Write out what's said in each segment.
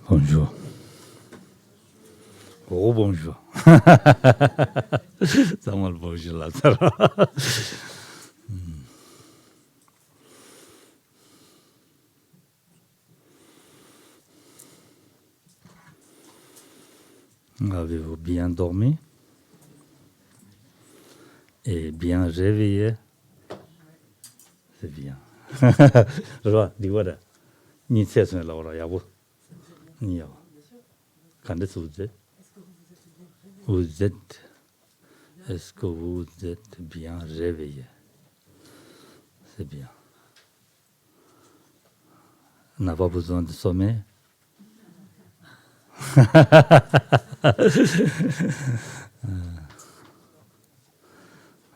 Bonjour. Oh, bonjour. Ça m'a le bonjour là. Avez-vous bien dormi et bien réveillé? C'est bien. 是吧？你过来，你才算老了，要不你要看得出这？Vous êtes, est-ce que vous êtes bien réveillé? C'est bien. On n'a pas besoin de sommeil.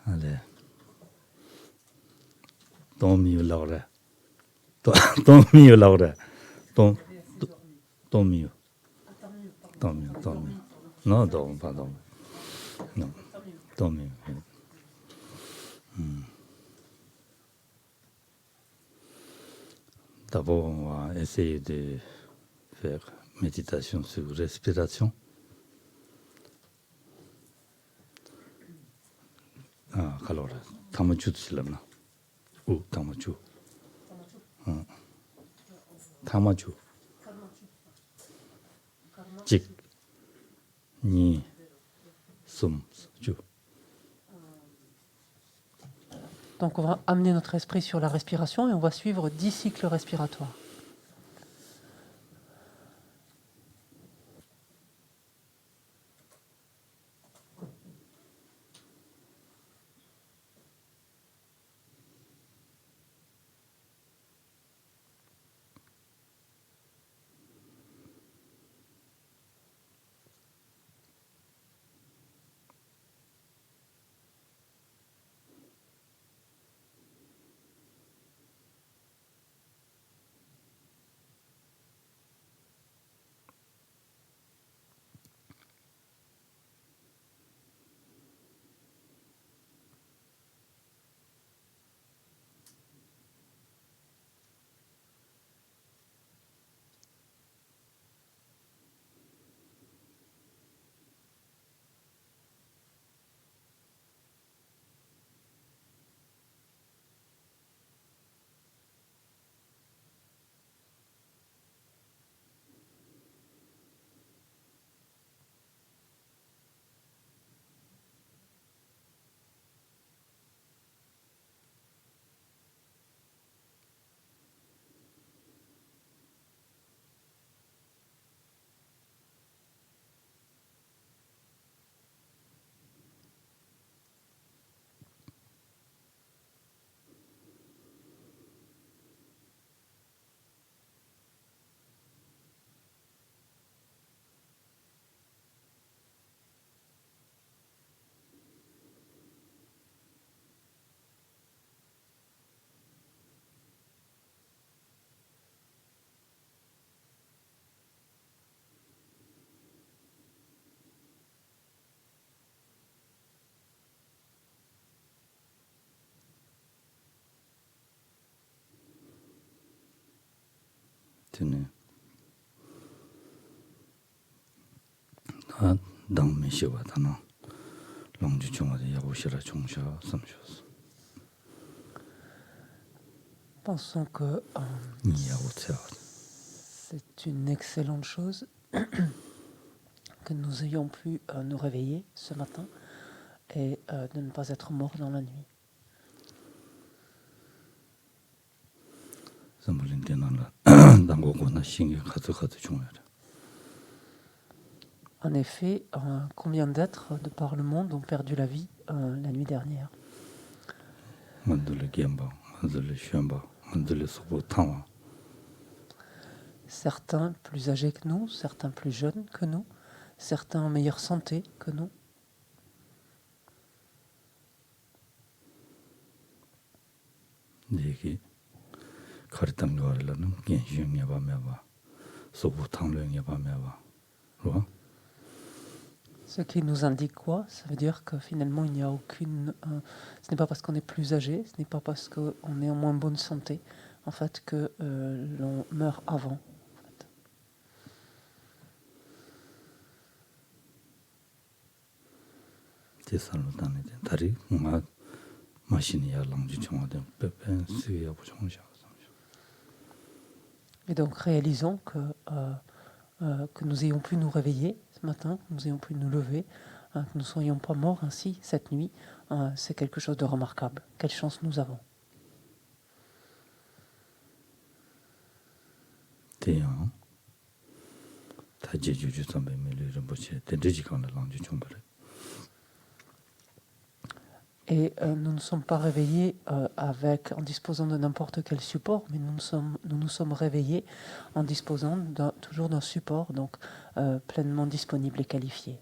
Allez. Tant mieux, Laura. Tant mieux, Laura. Tant mieux. Tant mieux, tant mieux. Non, non, pardon. Non, tant mieux. D'abord, on va essayer de faire méditation sur respiration. Ah, alors, Tamachu Silamna. Ou Tamachu. Tamachu. Jik. Ni. Sum. Chu. Donc on va amener notre esprit sur la respiration et on va suivre 10 cycles respiratoires. Tenez. Dans mes cheveux, dans l'ong du chung, il y a aussi la chung, some chose. Pensons que c'est une excellente chose que nous ayons pu nous réveiller ce matin et de ne pas être morts dans la nuit. En effet, combien d'êtres de par le monde ont perdu la vie la nuit dernière? Certains plus âgés que nous, certains plus jeunes que nous, certains en meilleure santé que nous. Ce qui nous indique quoi? Ça veut dire que finalement il n'y a aucune... ce n'est pas parce qu'on est plus âgé, ce n'est pas parce qu'on est en moins bonne santé, en fait, que l'on meurt avant. En fait. 대살로 다니는 다리 마 마신이야 랑지 총화된 빼뺀 수야 부정샤. Et donc réalisons que nous ayons pu nous réveiller ce matin, que nous ayons pu nous lever, que nous ne soyons pas morts ainsi cette nuit, c'est quelque chose de remarquable. Quelle chance nous avons. 대양 다제주주 선배 밀리는 보시 대지간의 랑지 총벌. Et nous ne sommes pas réveillés en disposant de n'importe quel support, mais nous nous sommes réveillés en disposant toujours d'un support, donc pleinement disponible et qualifié.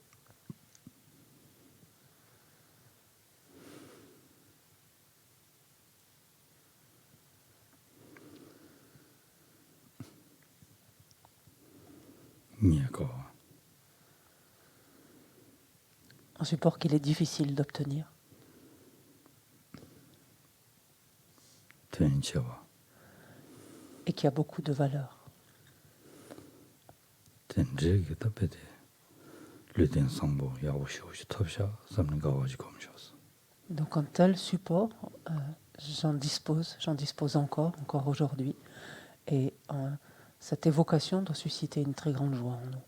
Un support qu'il est difficile d'obtenir. Et qui a beaucoup de valeur. Donc un tel support, j'en dispose encore aujourd'hui. Et cette évocation doit susciter une très grande joie en nous.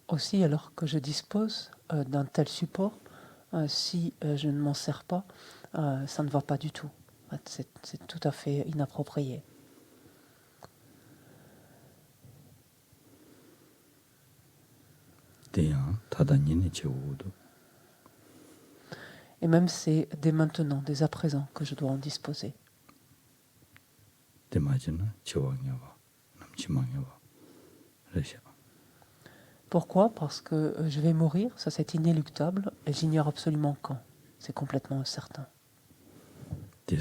Aussi, alors que je dispose d'un tel support, si je ne m'en sers pas, ça ne va pas du tout. C'est tout à fait inapproprié. Et même c'est dès maintenant, dès à présent, que je dois en disposer. Pourquoi ? Parce que je vais mourir, ça c'est inéluctable, et j'ignore absolument quand. C'est complètement incertain. Et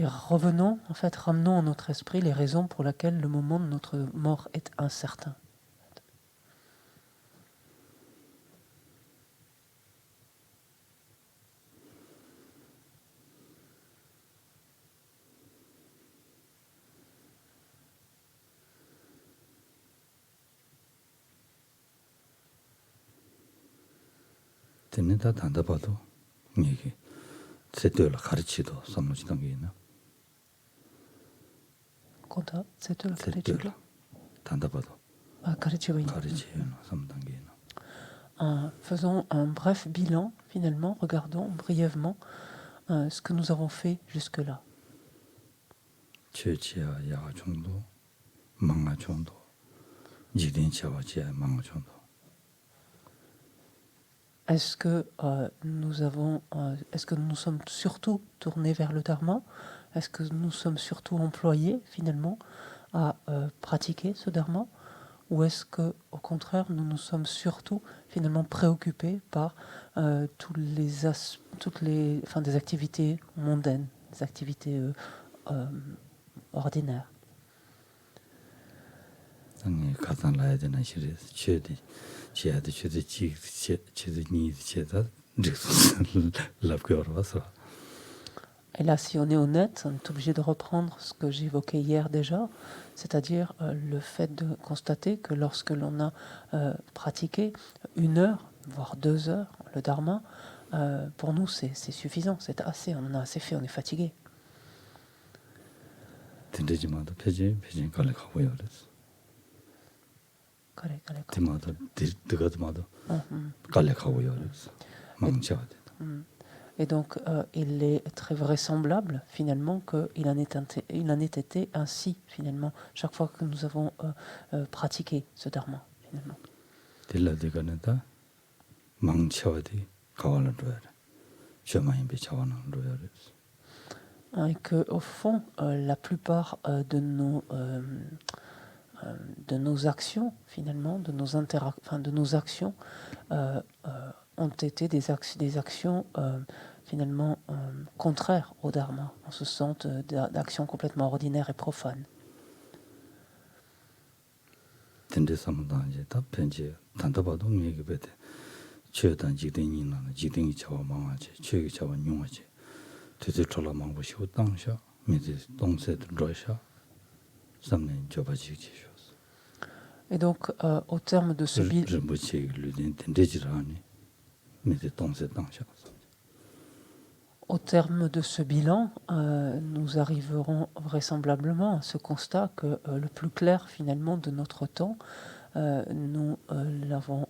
ramenons à notre esprit les raisons pour lesquelles le moment de notre mort est incertain. Faisons un bref bilan, finalement, regardons brièvement ce que nous avons fait jusque-là. Est-ce que nous sommes surtout tournés vers le dharma? Est-ce que nous sommes surtout employés finalement à pratiquer ce dharma? Ou est-ce que, au contraire, nous nous sommes surtout finalement préoccupés par des activités mondaines, des activités ordinaires? Et là, si on est honnête, on est obligé de reprendre ce que j'évoquais hier déjà, c'est-à-dire le fait de constater que lorsque l'on a pratiqué 1 heure, voire 2 heures, le dharma, pour nous c'est suffisant, c'est assez, on en a assez fait, on est fatigué. Et donc, il est très vraisemblable, finalement, qu'il en ait été ainsi, finalement, chaque fois que nous avons pratiqué ce dharma, finalement. Et qu'au fond, la plupart de nos actions, finalement, de nos actions, ont été des actions finalement contraires au dharma, en ce sens d'actions complètement ordinaires et profanes. 텐데 삼단지 다 편지 단답아도 얘기 베데 최단 지등이나 지등이 저와 망하지 최기 저와 용하지 되게 졸라 망보시고 당셔 미지 동세도 러셔 삼년 줘봐지지 Et donc, au terme de ce bilan, 르무치 르딘 텐데지라니 미지 동세 당셔 au terme de ce bilan, nous arriverons vraisemblablement à ce constat que le plus clair finalement de notre temps, nous l'avons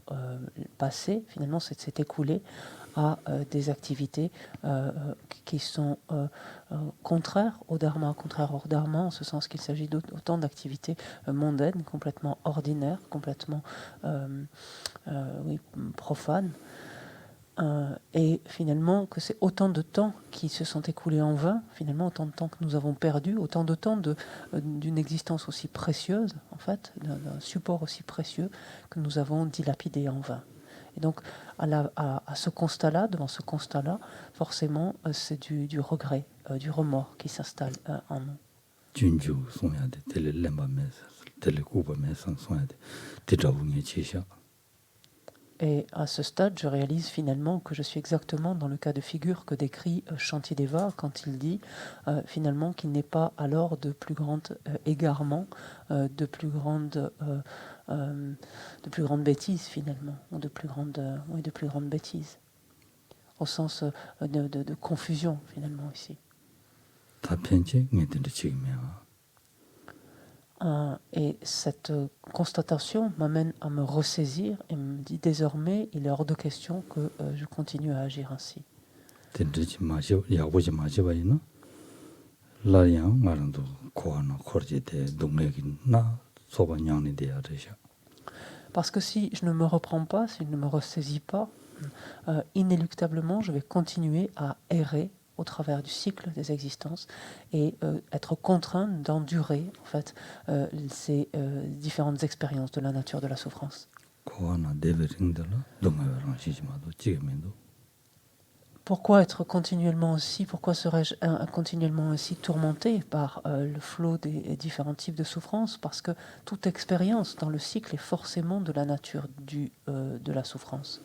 passé, finalement s'est écoulé à des activités qui sont contraires au dharma, contraires au dharma, en ce sens qu'il s'agit d'autant d'activités mondaines, complètement ordinaires, complètement profanes. Et finalement que c'est autant de temps qui se sont écoulés en vain, finalement autant de temps que nous avons perdu, autant de temps d'une existence aussi précieuse, en fait, d'un support aussi précieux que nous avons dilapidé en vain. Et donc à ce constat-là, devant ce constat-là, forcément c'est du regret, du remords qui s'installe en nous. 준주 송야데 텔레렘바메스 텔레쿠바메스 송야데 대자붕의 지샤. Et à ce stade, je réalise finalement que je suis exactement dans le cas de figure que décrit Shantideva quand il dit finalement qu'il n'est pas alors de plus grand égarement, de plus grande bêtise finalement, ou de plus grande bêtise, au sens de confusion finalement ici. Et cette constatation m'amène à me ressaisir et me dit désormais il est hors de question que je continue à agir ainsi. Parce que si je ne me reprends pas, si je ne me ressaisis pas, inéluctablement je vais continuer à errer au travers du cycle des existences et être contraint d'endurer en fait ces différentes expériences de la nature de la souffrance. Pourquoi être continuellement ainsi? Pourquoi serais-je continuellement ainsi tourmenté par le flot des différents types de souffrances? Parce que toute expérience dans le cycle est forcément de la nature de la souffrance.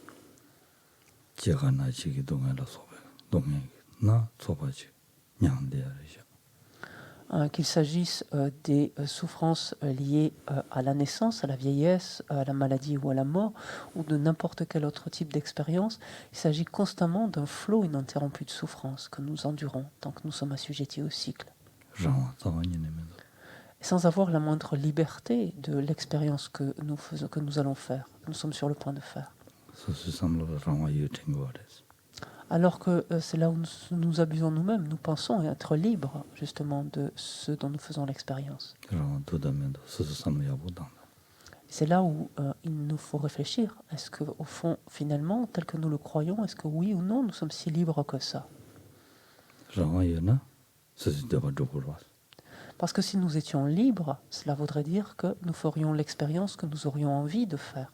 Qu'il s'agisse des souffrances liées à la naissance, à la vieillesse, à la maladie ou à la mort, ou de n'importe quel autre type d'expérience, il s'agit constamment d'un flot ininterrompu de souffrance que nous endurons tant que nous sommes assujettis au cycle. Et sans avoir la moindre liberté de l'expérience que nous allons faire, nous sommes sur le point de faire. Alors que c'est là où nous abusons nous-mêmes, nous pensons être libres justement de ce dont nous faisons l'expérience. C'est là où il nous faut réfléchir. Est-ce qu'au fond, finalement, tel que nous le croyons, est-ce que oui ou non, nous sommes si libres que ça? Parce que si nous étions libres, cela voudrait dire que nous ferions l'expérience que nous aurions envie de faire.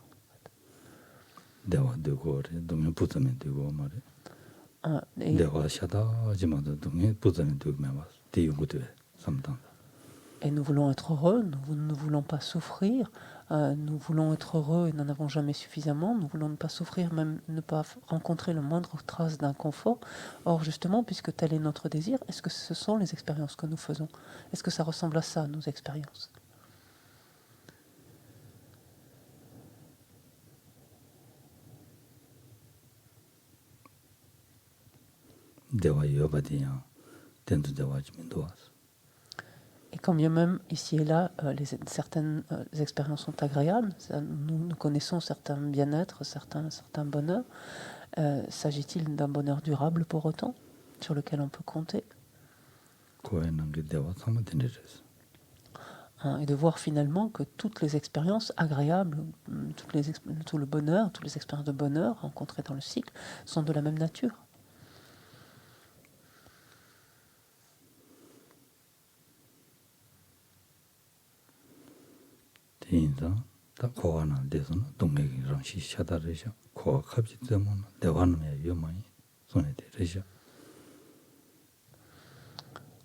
Et nous voulons être heureux, nous ne voulons pas souffrir, nous voulons être heureux et n'en avons jamais suffisamment, nous voulons ne pas souffrir, même ne pas rencontrer le moindre trace d'inconfort. Or justement, puisque tel est notre désir, est-ce que ce sont les expériences que nous faisons? Est-ce que ça ressemble à ça, nos expériences? Et quand bien même, ici et là, certaines expériences sont agréables, nous connaissons certains bien-être, certains bonheurs. S'agit-il d'un bonheur durable pour autant, sur lequel on peut compter? Et de voir finalement que toutes les expériences agréables, tout le bonheur, toutes les expériences de bonheur rencontrées dans le cycle sont de la même nature.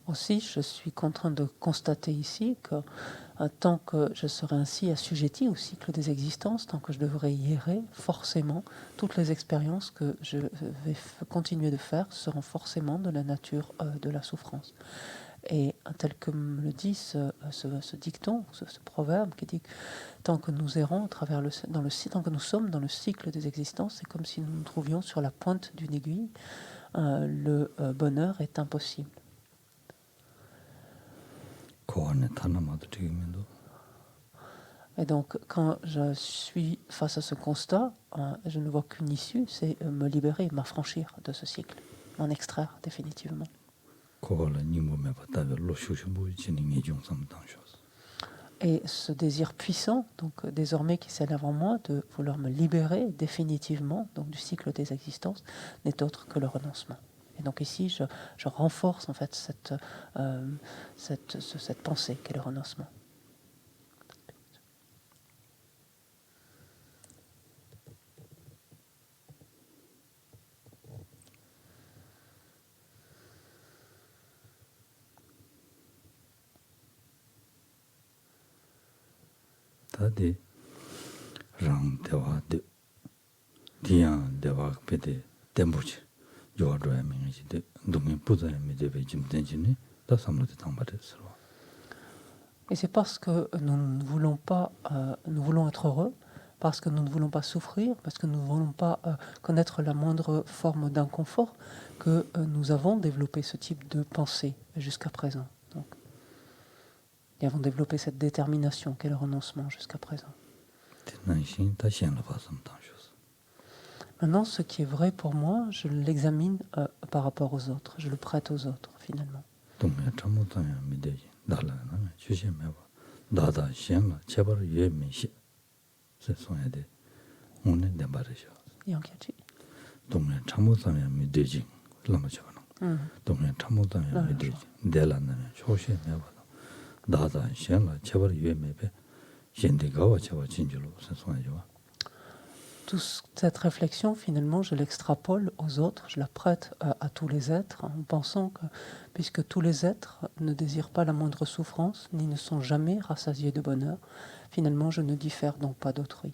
Aussi, je suis contraint de constater ici que tant que je serai ainsi assujetti au cycle des existences, tant que je devrais y errer, forcément, toutes les expériences que je vais continuer de faire seront forcément de la nature de la souffrance. Et tel que me le dit ce dicton, ce proverbe qui dit que tant que nous errons tant que nous sommes dans le cycle des existences, c'est comme si nous nous trouvions sur la pointe d'une aiguille. Le bonheur est impossible. Et donc, quand je suis face à ce constat, je ne vois qu'une issue, c'est me libérer, m'affranchir de ce cycle, m'en extraire définitivement. Et ce désir puissant, donc désormais qui s'élève en moi, de vouloir me libérer définitivement donc, du cycle des existences, n'est autre que le renoncement. Et donc ici, je renforce en fait cette pensée qu'est le renoncement. 다디 랑 대화데 디안 대화 베데 덴부지 요아로야 명이지데 동면 부자에 미데베 짐된지니 다 삼로데 당바데스로. Et c'est parce que nous ne voulons pas, nous voulons être heureux, parce que nous ne voulons pas souffrir, parce que nous ne voulons pas connaître la moindre forme d'inconfort, que nous avons développé ce type de pensée jusqu'à présent. Donc, et avons développé cette détermination qu'est le renoncement jusqu'à présent. Maintenant, ce qui est vrai pour moi, je l'examine par rapport aux autres, je le prête aux autres finalement. Toute cette réflexion, finalement, je l'extrapole aux autres, je la prête à tous les êtres, en pensant que, puisque tous les êtres ne désirent pas la moindre souffrance, ni ne sont jamais rassasiés de bonheur, finalement, je ne diffère donc pas d'autrui.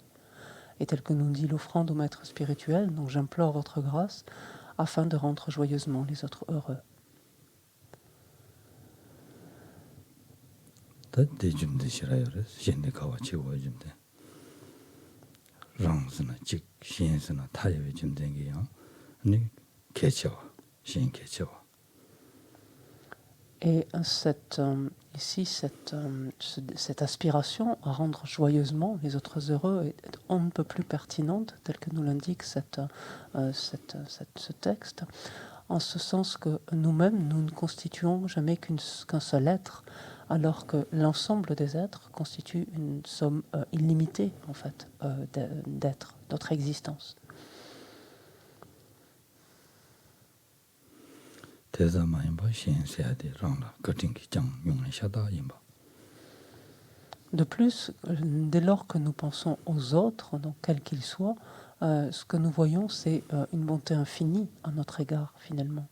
Et tel que nous dit l'offrande au maître spirituel, donc j'implore votre grâce, afin de rendre joyeusement les autres heureux. Et ici, cette aspiration à rendre joyeusement les autres heureux est on ne peut plus pertinente, telle que nous l'indique ce texte, en ce sens que nous-mêmes, nous ne constituons jamais qu'un seul être, alors que l'ensemble des êtres constitue une somme illimitée, en fait, d'êtres, d'autres existences. De plus, dès lors que nous pensons aux autres, donc quels qu'ils soient, ce que nous voyons, c'est une bonté infinie à notre égard, finalement.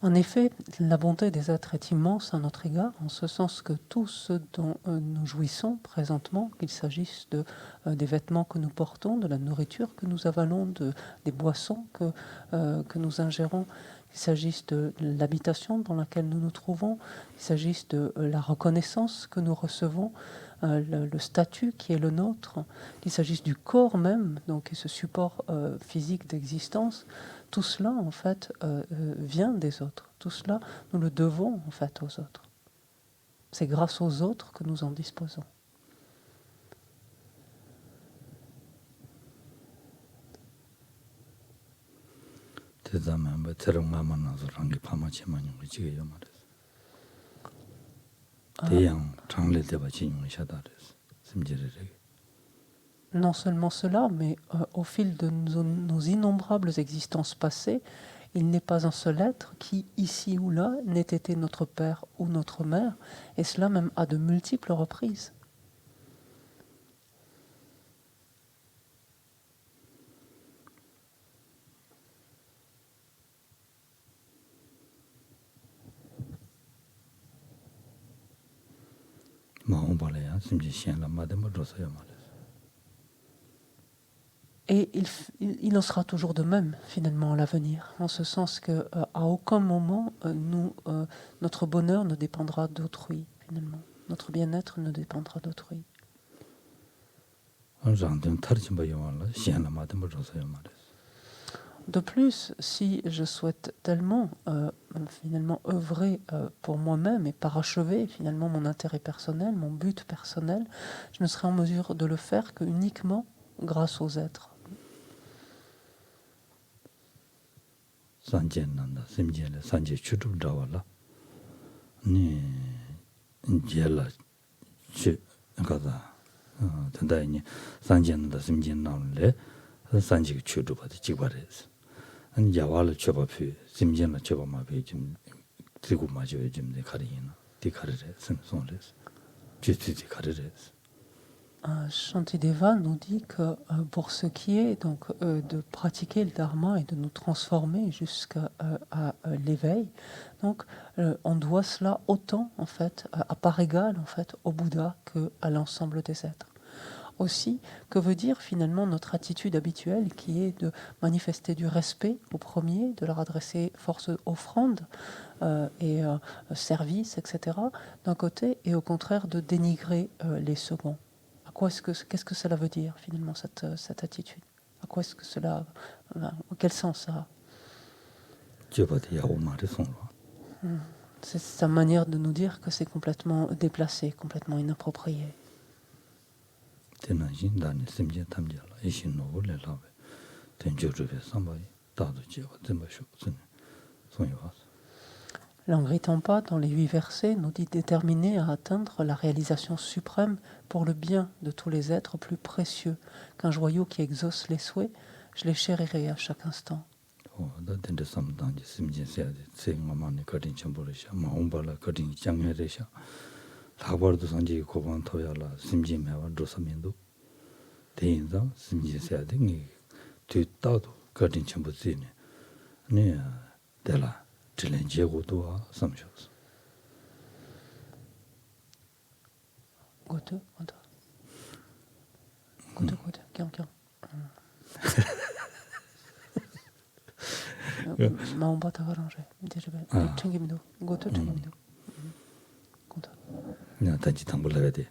En effet, la bonté des êtres est immense à notre égard, en ce sens que tout ce dont nous jouissons présentement, qu'il s'agisse des vêtements que nous portons, de la nourriture que nous avalons, des boissons que nous ingérons, qu'il s'agisse de l'habitation dans laquelle nous nous trouvons, qu'il s'agisse de la reconnaissance que nous recevons, le statut qui est le nôtre, qu'il s'agisse du corps même, donc ce support physique d'existence, tout cela, en fait, vient des autres. Tout cela, nous le devons, en fait, aux autres. C'est grâce aux autres que nous en disposons. Non seulement cela, mais au fil de nos innombrables existences passées, il n'est pas un seul être qui, ici ou là, n'ait été notre père ou notre mère, et cela même à de multiples reprises. Et il en sera toujours de même, finalement, à l'avenir, en ce sens que à aucun moment, notre bonheur ne dépendra d'autrui, finalement. Notre bien-être ne dépendra d'autrui. De plus, si je souhaite tellement, finalement, œuvrer pour moi-même et parachever, finalement, mon intérêt personnel, mon but personnel, je ne serai en mesure de le faire que uniquement grâce aux êtres. 산제난다 심제래 산제 추뚝 잡아라 니 인제라 치 가다 된다니 산제난다 심제난래 산지 추뚝바디 지바레스 안 야와를 쳐봐피 심제나 쳐봐마비 좀 들고 맞아 좀 가리나 디카르레 선송레스 주티디 카르레스 Shantideva nous dit que pour ce qui est donc de pratiquer le dharma et de nous transformer jusqu'à l'éveil, donc on doit cela autant en fait à part égale en fait au Bouddha que à l'ensemble des êtres. Aussi, que veut dire finalement notre attitude habituelle qui est de manifester du respect aux premiers, de leur adresser force offrande et service, etc. d'un côté, et au contraire de dénigrer les seconds. Qu'est-ce que cela veut dire finalement cette attitude? À quoi est-ce que cela, quel sens ça a? C'est sa manière de nous dire que c'est complètement déplacé, complètement inapproprié. L'Angritampa, dans les 8 versets, nous dit déterminé à atteindre la réalisation suprême pour le bien de tous les êtres plus précieux qu'un joyau qui exauce les souhaits, je les chérirai à chaque instant. Gote, quelqu'un. Maomba tagarangé. Chengimido. Gote chengimido. Konta. 야, 단지 담불라야 돼.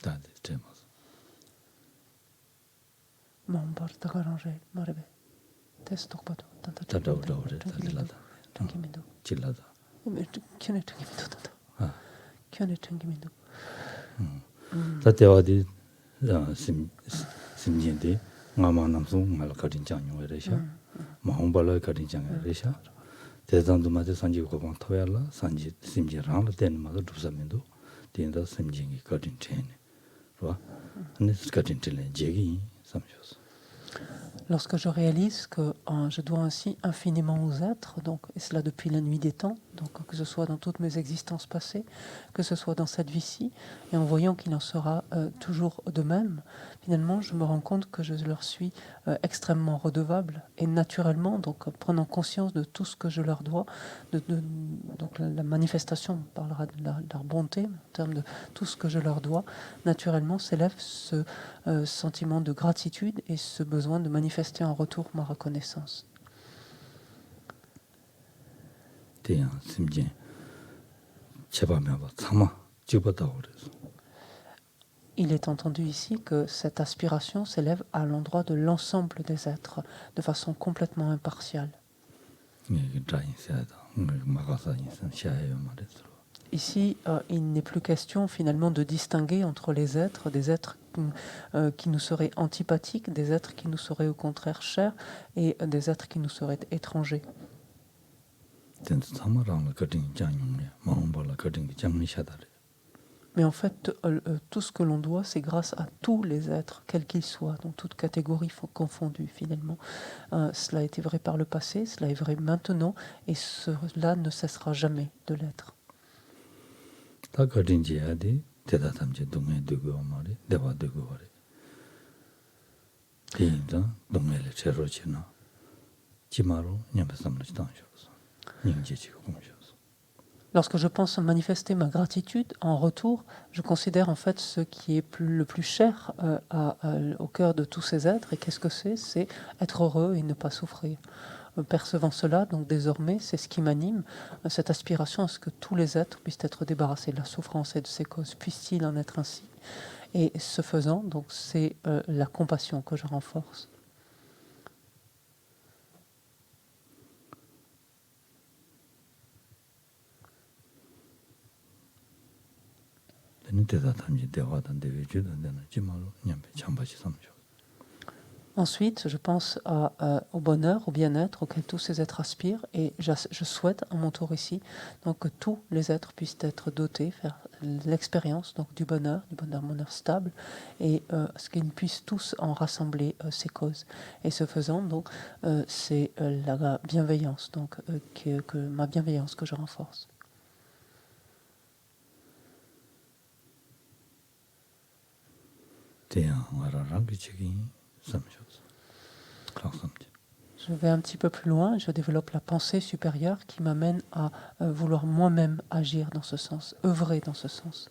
다들 제모스. Maomba tagarangé. Marebe. Testo pato. Tanta 다다우다우래. chengimido. 질라다. Kyone chengimido tanta. 아. Kyone chengimido. 다때와디 심진데 ngamanamsung malakarin changyo resha mahumbala karin changyo resha 대단도 맞아 산지 고방 토야라 산지 심지 랑라 되는 마도 두사면도 된다 심지기 거진 체네 봐 근데 거진 체네 제기 삼셔서 Lorsque je réalise que je dois ainsi infiniment aux êtres, donc, et cela depuis la nuit des temps, donc que ce soit dans toutes mes existences passées, que ce soit dans cette vie-ci, et en voyant qu'il en sera toujours de même, finalement je me rends compte que je leur suis extrêmement redevable, et naturellement, donc prenant conscience de tout ce que je leur dois, donc la manifestation parlera de leur bonté, en termes de tout ce que je leur dois, naturellement s'élève ce sentiment de gratitude et ce besoin de manifester en retour ma reconnaissance. Il est entendu ici que cette aspiration s'élève à l'endroit de l'ensemble des êtres, de façon complètement impartiale. Ici, il n'est plus question finalement de distinguer entre les êtres, des êtres qui nous seraient antipathiques, des êtres qui nous seraient au contraire chers et des êtres qui nous seraient étrangers. Mais en fait, tout ce que l'on doit, c'est grâce à tous les êtres, quels qu'ils soient, dans toutes catégories confondues finalement. Cela a été vrai par le passé, cela est vrai maintenant, et cela ne cessera jamais de l'être. 다 거린지야 돼. 대다 담지 동에 두고 말이. 대화 두고 말이. 대인자 동에를 제로지나. 지마로 냠삼을 당셔서. 닝지지고 공셔서. Lorsque je pense manifester ma gratitude, en retour, je considère en fait ce qui est le plus cher au cœur de tous ces êtres. Et qu'est-ce que c'est? C'est être heureux et ne pas souffrir. Percevant cela, donc désormais, c'est ce qui m'anime, cette aspiration à ce que tous les êtres puissent être débarrassés de la souffrance et de ses causes. Puisse-t-il en être ainsi? Et ce faisant, donc, c'est la compassion que je renforce. Ensuite, je pense au bonheur, au bien-être auquel tous ces êtres aspirent, et je souhaite à mon tour ici donc, que tous les êtres puissent être dotés, faire l'expérience donc, du bonheur stable, et ce qu'ils puissent tous en rassembler ces causes. Et ce faisant, donc, c'est la bienveillance, donc, ma bienveillance que je renforce. Je vais un petit peu plus loin, je développe la pensée supérieure qui m'amène à vouloir moi-même agir dans ce sens, œuvrer dans ce sens.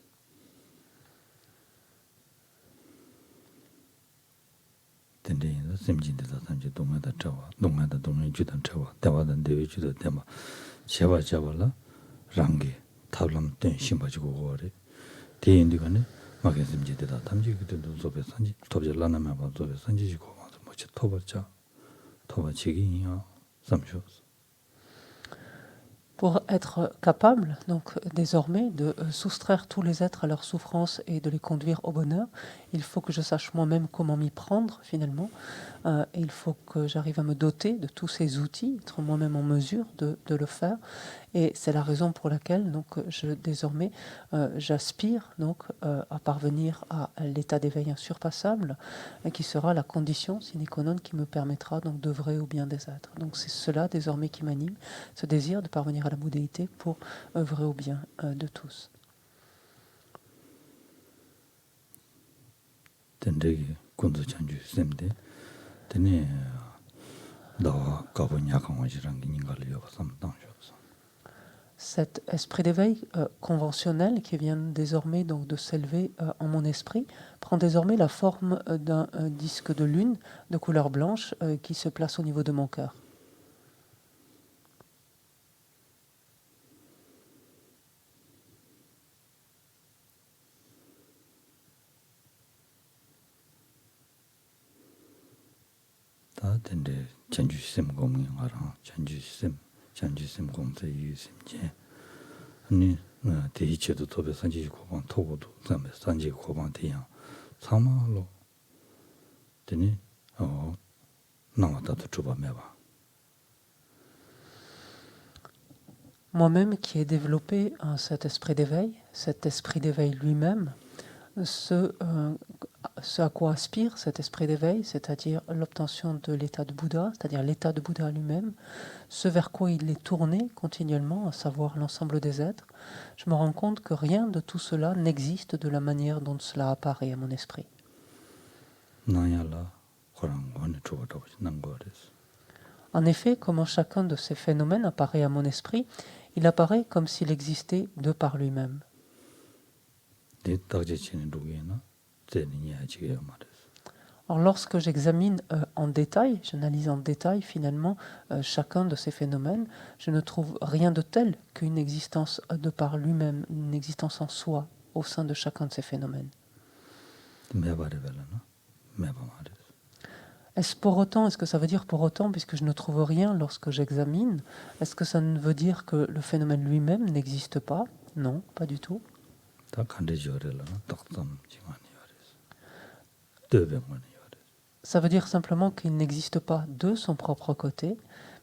Pour être capable, donc désormais, de soustraire tous les êtres à leur souffrance et de les conduire au bonheur, il faut que je sache moi-même comment m'y prendre finalement. Et il faut que j'arrive à me doter de tous ces outils, être moi-même en mesure de le faire. Et c'est la raison pour laquelle donc, désormais j'aspire donc, à parvenir à l'état d'éveil insurpassable, qui sera la condition sine qua non qui me permettra donc d'œuvrer au bien des êtres. Donc c'est cela désormais qui m'anime, ce désir de parvenir à la bouddhéité pour œuvrer au bien de tous. Cet esprit d'éveil conventionnel qui vient désormais donc de s'élever en mon esprit prend désormais la forme d'un disque de lune de couleur blanche qui se place au niveau de mon cœur. Moi-même qui ai développé cet esprit d'éveil lui-même, ce à quoi aspire cet esprit d'éveil, c'est-à-dire l'obtention de l'état de Bouddha, c'est-à-dire l'état de Bouddha lui-même, ce vers quoi il est tourné continuellement, à savoir l'ensemble des êtres, je me rends compte que rien de tout cela n'existe de la manière dont cela apparaît à mon esprit. En effet, comment chacun de ces phénomènes apparaît à mon esprit, il apparaît comme s'il existait de par lui-même. Alors lorsque j'examine en détail, j'analyse en détail finalement chacun de ces phénomènes, je ne trouve rien de tel qu'une existence de par lui-même, une existence en soi au sein de chacun de ces phénomènes. Est-ce que ça veut dire pour autant, puisque je ne trouve rien lorsque j'examine, est-ce que ça ne veut dire que le phénomène lui-même n'existe pas? Non, pas du tout. Ça veut dire simplement qu'il n'existe pas de son propre côté.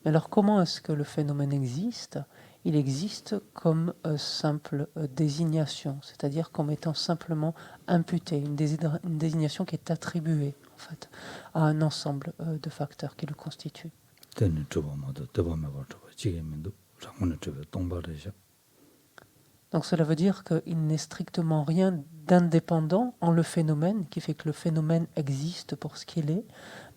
Mais alors comment est-ce que le phénomène existe? il existe comme simple désignation, c'est-à-dire comme étant simplement imputé, une désignation qui est attribuée en fait à un ensemble de facteurs qui le constituent. Donc cela veut dire qu'il n'est strictement rien d'indépendant en le phénomène, qui fait que le phénomène existe pour ce qu'il est,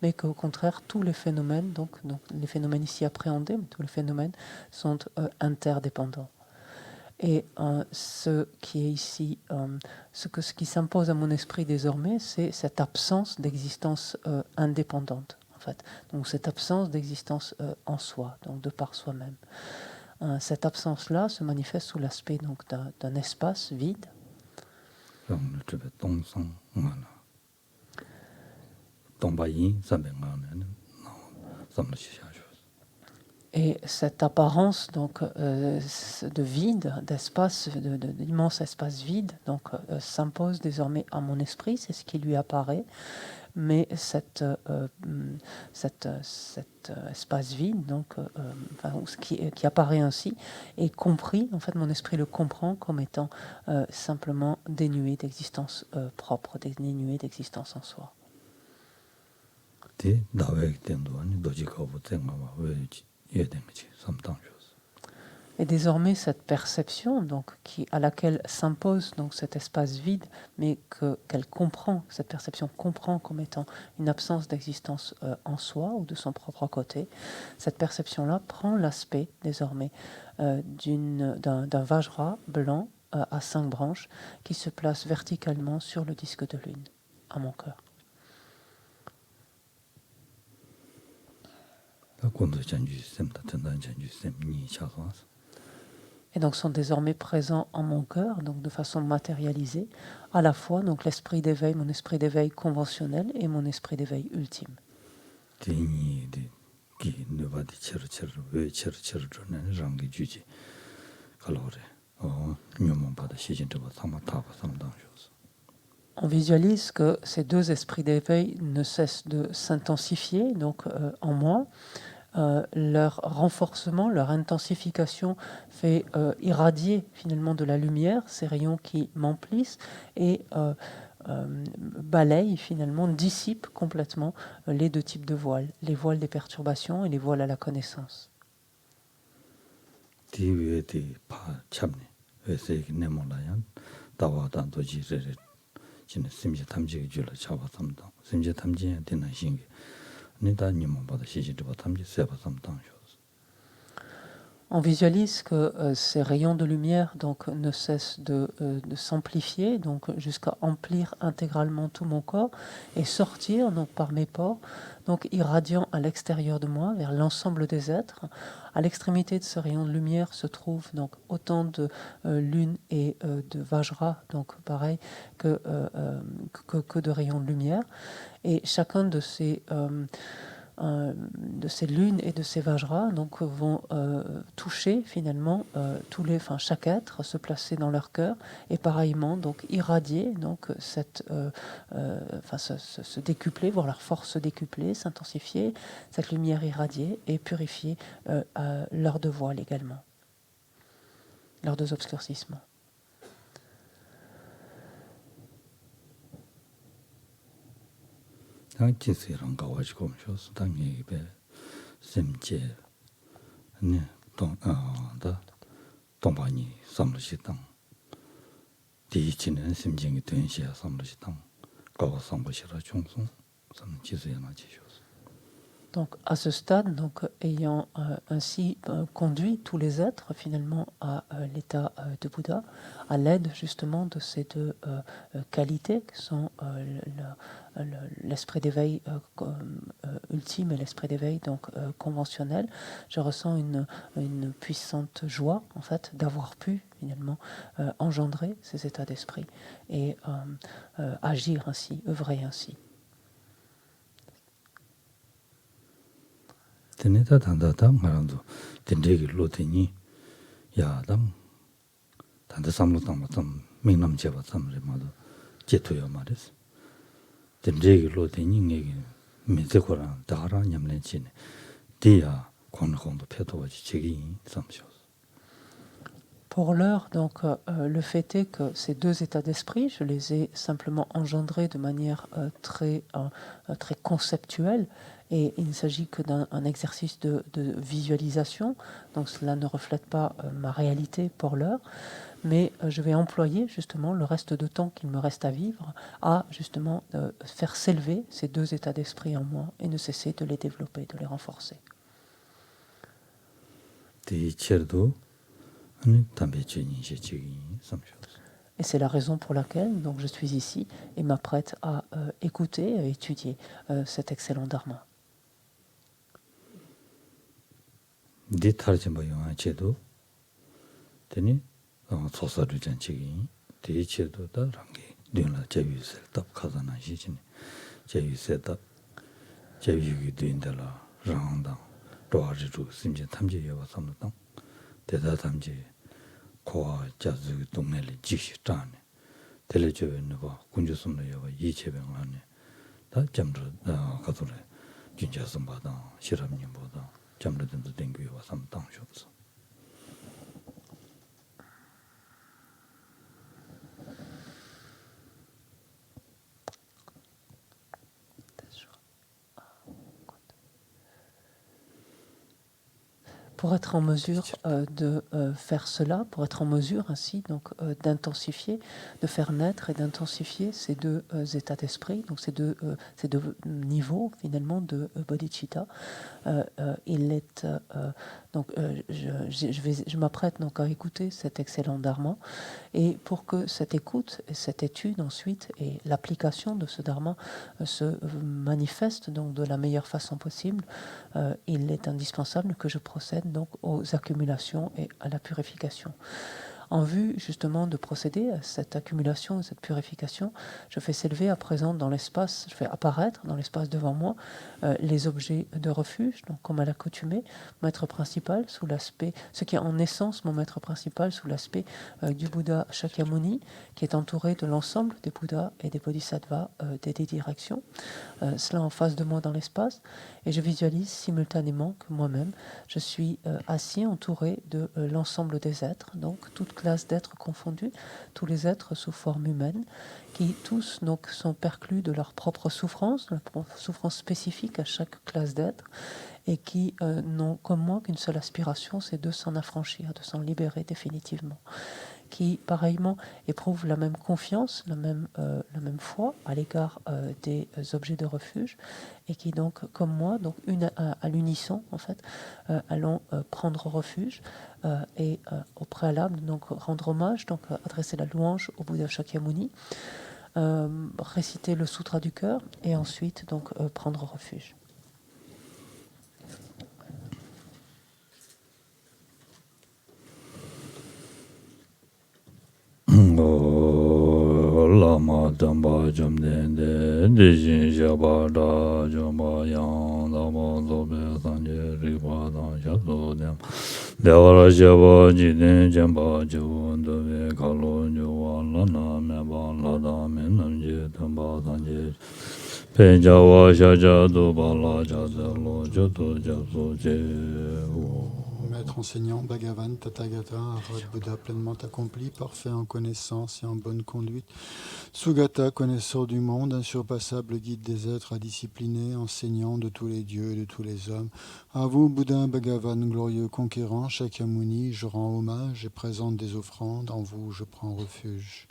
mais qu'au contraire, tous les phénomènes, donc les phénomènes ici appréhendés, mais tous les phénomènes sont interdépendants. Et ce qui est ici, ce qui s'impose à mon esprit désormais, c'est cette absence d'existence indépendante, en fait. Donc cette absence d'existence en soi, donc de par soi-même. Cette absence-là se manifeste sous l'aspect donc d'un espace vide. Et cette apparence donc de vide, d'espace, d'immense espace vide, donc s'impose désormais à mon esprit, c'est ce qui lui apparaît. Mais cet espace vide, donc, qui apparaît ainsi, est compris, en fait mon esprit le comprend comme étant simplement dénué d'existence propre, dénué d'existence en soi. Et désormais, cette perception, donc, à laquelle s'impose donc cet espace vide, mais qu'elle comprend, cette perception comprend comme étant une absence d'existence en soi ou de son propre côté, cette perception-là prend l'aspect désormais d'un Vajra blanc à 5 branches qui se place verticalement sur le disque de lune, à mon cœur. Et donc sont désormais présents en mon cœur, donc de façon matérialisée, à la fois donc l'esprit d'éveil, mon esprit d'éveil conventionnel et mon esprit d'éveil ultime. On visualise que ces deux esprits d'éveil ne cessent de s'intensifier donc en moi. Leur renforcement, leur intensification fait irradier finalement de la lumière, ces rayons qui m'emplissent et balayent finalement, dissipent complètement les deux types de voiles, les voiles des perturbations et les voiles à la connaissance. On visualise que ces rayons de lumière donc, ne cessent de s'amplifier donc, jusqu'à emplir intégralement tout mon corps et sortir donc, par mes pores, donc irradiant à l'extérieur de moi vers l'ensemble des êtres. À l'extrémité de ce rayon de lumière se trouvent donc, autant de lune et de Vajra, donc pareil, que de rayons de lumière. Et chacun de ces lunes et de ces Vajras donc, vont toucher finalement chaque être, se placer dans leur cœur et pareillement donc, irradier donc, se décupler, voir leur force se décupler, s'intensifier, cette lumière irradiée et purifier leurs deux voiles également, leurs deux obscurcissements. Donc à ce stade, donc, ayant ainsi conduit tous les êtres finalement à l'état de Bouddha, à l'aide justement de ces deux qualités qui sont l'esprit d'éveil ultime et l'esprit d'éveil donc conventionnel, je ressens une puissante joie en fait d'avoir pu finalement engendrer ces états d'esprit et agir ainsi, œuvrer ainsi. Teneta tanda marandu tendegi loteni ya dam tanda samlo tamba tam mingnam cheba samre madu jetuya mares tendegi loteni ngegi meze koran dara nyamlen chine dia kon khondo petowaji chegi samshos. Pour l'heure, donc, le fait est que ces deux états d'esprit, je les ai simplement engendrés de manière très conceptuelle, et il ne s'agit que d'un exercice de visualisation, donc cela ne reflète pas ma réalité pour l'heure, mais je vais employer justement le reste de temps qu'il me reste à vivre à justement faire s'élever ces deux états d'esprit en moi et ne cesser de les développer, de les renforcer. Et c'est la raison pour laquelle donc, je suis ici et m'apprête à écouter et à étudier cet excellent dharma. kowa jazu 동네리 지시 짜네 텔레조는 봐 군주섬도 여봐 이체병하네 다 잠들 가서래 진짜선 받아 실험님보다 잠들든도 땡겨요 와서 당쇼서 Pour être en mesure de faire cela, pour être en mesure ainsi donc d'intensifier, de faire naître et d'intensifier ces deux états d'esprit, donc ces deux niveaux finalement de bodhicitta, je m'apprête donc à écouter cet excellent dharma, et pour que cette écoute et cette étude ensuite et l'application de ce dharma se manifeste donc de la meilleure façon possible, il est indispensable que je procède donc aux accumulations et à la purification. En vue justement de procéder à cette accumulation et cette purification, je fais s'élever à présent dans l'espace, je fais apparaître dans l'espace devant moi les objets de refuge, donc comme à l'accoutumée, mon maître principal sous l'aspect, ce qui est en essence mon maître principal sous l'aspect du Bouddha Shakyamuni, qui est entouré de l'ensemble des Bouddhas et des Bodhisattvas des 10 directions, cela en face de moi dans l'espace, et je visualise simultanément que moi-même, je suis assis entouré de l'ensemble des êtres, donc toute classe d'êtres confondus, tous les êtres sous forme humaine, qui tous donc sont perclus de leur propre souffrance spécifique à chaque classe d'êtres, et qui n'ont comme moi qu'une seule aspiration, c'est de s'en affranchir, de s'en libérer définitivement, qui pareillement éprouvent la même confiance, la même foi à l'égard des objets de refuge, et qui donc, comme moi, donc à l'unisson en fait, allons prendre refuge et au préalable donc rendre hommage, donc adresser la louange au Bouddha Shakyamuni, réciter le sutra du cœur et ensuite donc prendre refuge. lama damba jamdende dijin jaba da jamba yang dama zobe sanje riba da shaso dem dewara jaba jiden jamba jivun dobe kalo juwa lana meba lada menam je tamba sanje penjawa shaja doba la jazelo joto jaso je Maître enseignant, Bhagavan, Tathagata, Arhat, Bouddha pleinement accompli, parfait en connaissance et en bonne conduite, Sugata, connaisseur du monde, insurpassable guide des êtres à discipliner, enseignant de tous les dieux et de tous les hommes. À vous, Bouddha, Bhagavan, glorieux conquérant, Shakyamuni, je rends hommage et présente des offrandes, en vous je prends refuge.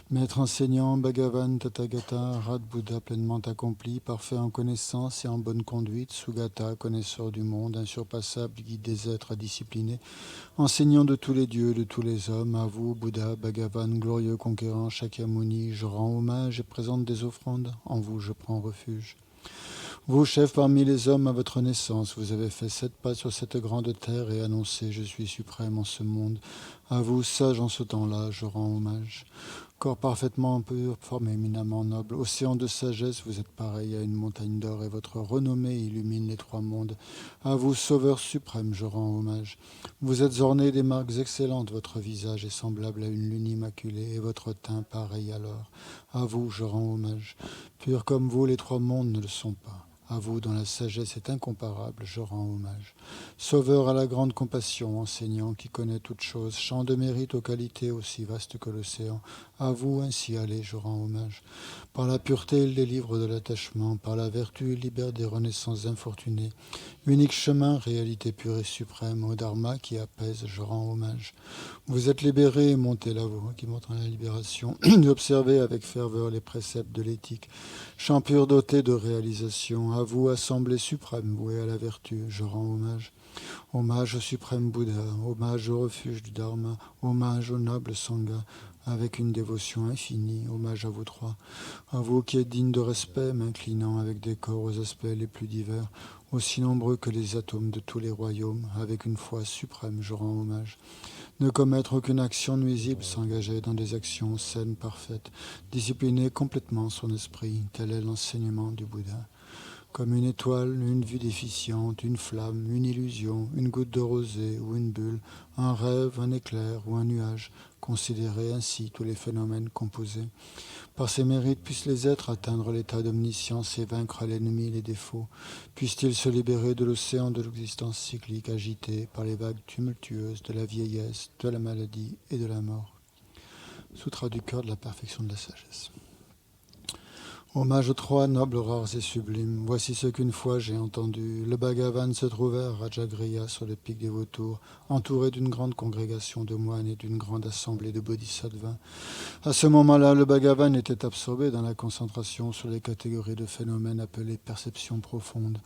Maître enseignant, Bhagavan, Tathagata, Arhat, Bouddha pleinement accompli, parfait en connaissance et en bonne conduite, Sugata, connaisseur du monde, insurpassable, guide des êtres à discipliner, enseignant de tous les dieux, de tous les hommes, à vous, Bouddha, Bhagavan, glorieux conquérant, Shakyamuni, je rends hommage et présente des offrandes, en vous je prends refuge. Vous, chef parmi les hommes, à votre naissance, vous avez fait 7 pas sur cette grande terre et annoncé « Je suis suprême en ce monde ». À vous, sage en ce temps-là, je rends hommage. Corps parfaitement pur, forme éminemment noble, océan de sagesse, vous êtes pareil à une montagne d'or et votre renommée illumine les 3 mondes. À vous, sauveur suprême, je rends hommage. Vous êtes orné des marques excellentes, votre visage est semblable à une lune immaculée et votre teint pareil à l'or. À vous, je rends hommage. Pur comme vous, les 3 mondes ne le sont pas. À vous dont la sagesse est incomparable, je rends hommage. Sauveur à la grande compassion, enseignant qui connaît toutes choses, champ de mérite aux qualités aussi vastes que l'océan, à vous ainsi allez, je rends hommage. Par la pureté, il délivre de l'attachement, par la vertu, il libère des renaissances infortunées. Unique chemin, réalité pure et suprême, au Dharma qui apaise, je rends hommage. Vous êtes libérés et montez la voie qui montre la libération. Observez avec ferveur les préceptes de l'éthique. Champ pur doté de réalisation, à vous, assemblée suprême, vouée à la vertu, je rends hommage. Hommage au suprême Bouddha, hommage au refuge du Dharma, hommage au noble Sangha, avec une dévotion infinie, hommage à vous trois. À vous qui êtes dignes de respect, m'inclinant avec décor aux aspects les plus divers, aussi nombreux que les atomes de tous les royaumes, avec une foi suprême, je rends hommage. Ne commettre aucune action nuisible, s'engager dans des actions saines, parfaites, discipliner complètement son esprit, tel est l'enseignement du Bouddha. Comme une étoile, une vue déficiente, une flamme, une illusion, une goutte de rosée ou une bulle, un rêve, un éclair ou un nuage, considérez ainsi tous les phénomènes composés. Par ses mérites puissent les êtres atteindre l'état d'omniscience et vaincre l'ennemi, les défauts. Puissent-ils se libérer de l'océan de l'existence cyclique agité par les vagues tumultueuses de la vieillesse, de la maladie et de la mort. Sutra du cœur de la perfection de la sagesse. Hommage aux trois nobles, rares et sublimes. Voici ce qu'une fois j'ai entendu. Le Bhagavan se trouvait à Rajagriha sur le pic des vautours, entouré d'une grande congrégation de moines et d'une grande assemblée de bodhisattvas. À ce moment-là, le Bhagavan était absorbé dans la concentration sur les catégories de phénomènes appelés perceptions profondes.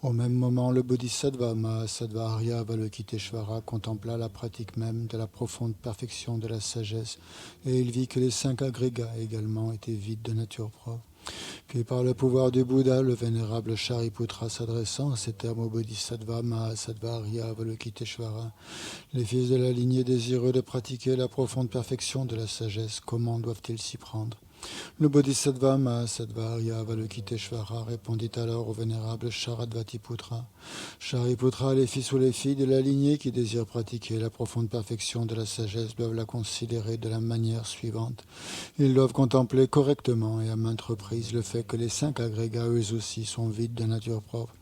Au même moment, le bodhisattva Mahasattva Arya Avalokiteshvara contempla la pratique même de la profonde perfection de la sagesse, et il vit que les 5 agrégats également étaient vides de nature propre. Puis par le pouvoir du Bouddha, le vénérable Shariputra s'adressant à ces termes au Bodhisattva Mahasattva Arya Avalokiteshvara, les fils de la lignée désireux de pratiquer la profonde perfection de la sagesse, comment doivent-ils s'y prendre? Le Bodhisattva Mahasattva Arya Avalokiteshvara répondit alors au vénérable Sharadvatiputra. Shariputra, les fils ou les filles de la lignée qui désirent pratiquer la profonde perfection de la sagesse doivent la considérer de la manière suivante. Ils doivent contempler correctement et à maintes reprises le fait que les 5 agrégats eux aussi sont vides de nature propre.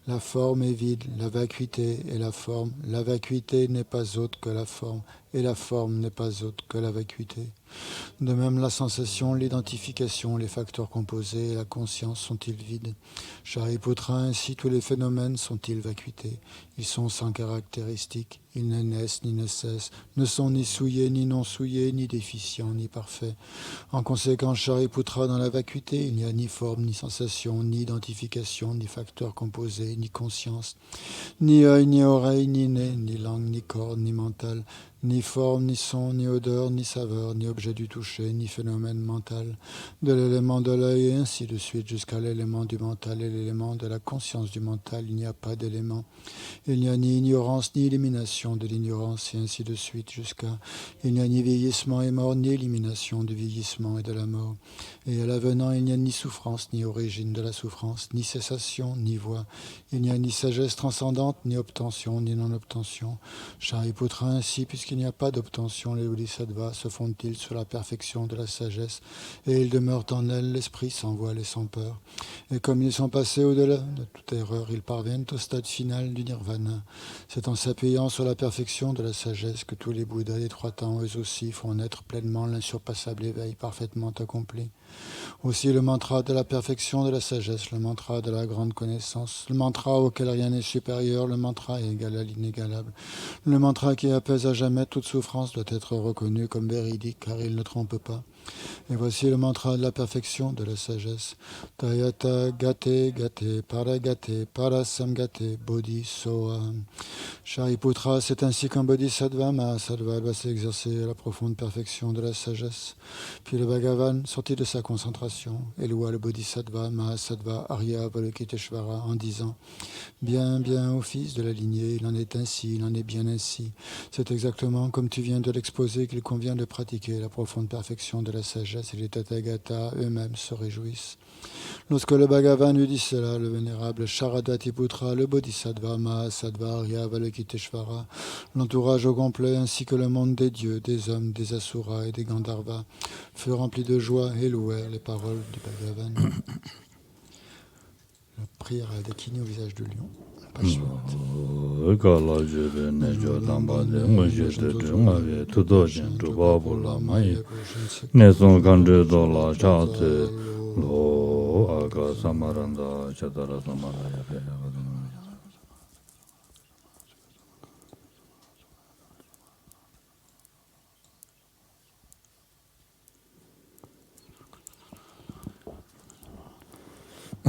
La forme est vide, la vacuité est la forme. La vacuité n'est pas autre que la forme, et la forme n'est pas autre que la vacuité. De même, la sensation, l'identification, les facteurs composés et la conscience sont-ils vides? Shariputra, ainsi tous les phénomènes sont-ils vacuités? Ils sont sans caractéristiques, ils ne naissent ni ne cessent, ne sont ni souillés ni non souillés, ni déficients ni parfaits. En conséquence, Shariputra, dans la vacuité, il n'y a ni forme, ni sensation, ni identification, ni facteurs composés, ni conscience, ni œil, ni oreille, ni nez, ni langue, ni corps, ni mental, ni forme, ni son, ni odeur, ni saveur, ni objet du toucher, ni phénomène mental, de l'élément de l'œil et ainsi de suite jusqu'à l'élément du mental et l'élément de la conscience du mental, il n'y a pas d'élément. Il n'y a ni ignorance ni élimination de l'ignorance et ainsi de suite jusqu'à il n'y a ni vieillissement et mort ni élimination du vieillissement et de la mort. Et à l'avenant, il n'y a ni souffrance ni origine de la souffrance, ni cessation ni voie. Il n'y a ni sagesse transcendante, ni obtention, ni non-obtention. Shariputra ainsi, puisqu'il n'y a pas d'obtention, les bodhisattvas se fondent-ils sur la perfection de la sagesse, et ils demeurent en elles l'esprit sans voile et sans peur. Et comme ils sont passés au-delà de toute erreur, ils parviennent au stade final du nirvana. C'est en s'appuyant sur la perfection de la sagesse que tous les Bouddhas des 3 temps, eux aussi, font naître pleinement l'insurpassable éveil parfaitement accompli. Aussi le mantra de la perfection de la sagesse, le mantra de la grande connaissance, le mantra auquel rien n'est supérieur, le mantra égal à l'inégalable. Le mantra qui apaise à jamais toute souffrance doit être reconnu comme véridique car il ne trompe pas. Et voici le mantra de la perfection de la sagesse. Tayata gate gate paragate parasamgate bodhi soa. Shariputra, c'est ainsi qu'un bodhisattva Mahasattva doit s'exercer à la profonde perfection de la sagesse. Puis le Bhagavan sortit de sa concentration et loua le bodhisattva Mahasattva Arya Avalokiteshvara en disant « Bien, bien, ô fils de la lignée, il en est ainsi, il en est bien ainsi. C'est exactement comme tu viens de l'exposer qu'il convient de pratiquer la profonde perfection de la sagesse et les Tathagatas eux-mêmes se réjouissent. » Lorsque le Bhagavan eut dit cela, le vénérable Sharadvatiputra, le bodhisattva Mahasattva Arya Avalokiteshvara, l'entourage au complet ainsi que le monde des dieux, des hommes, des asuras et des gandharvas furent remplis de joie et louèrent les paroles du Bhagavan. Le prière à Dakini au visage de lion. Page suivante.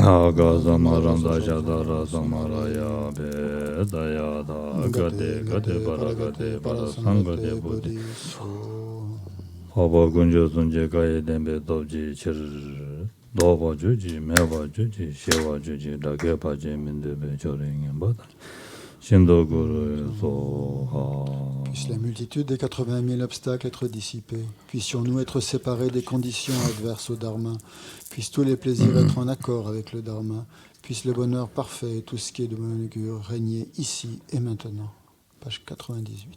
Aga Samaranda Shadara Samaraya Bedayada Gade Para Sangade Bodhi Haba Gunjo Sunje Gaye Dembe Dobji Chir Doba Juji Meva Juji Sheva Juji Dake Paje Mindebe Choringen Bada Shindo Guru Soha. Puisse la multitude des 80 000 obstacles être dissipés. Puissions-nous être séparés des conditions adverses au Dharma. Puissent tous les plaisirs être en accord avec le Dharma. Puisse le bonheur parfait et tout ce qui est de bonne augure régner ici et maintenant. Page 98.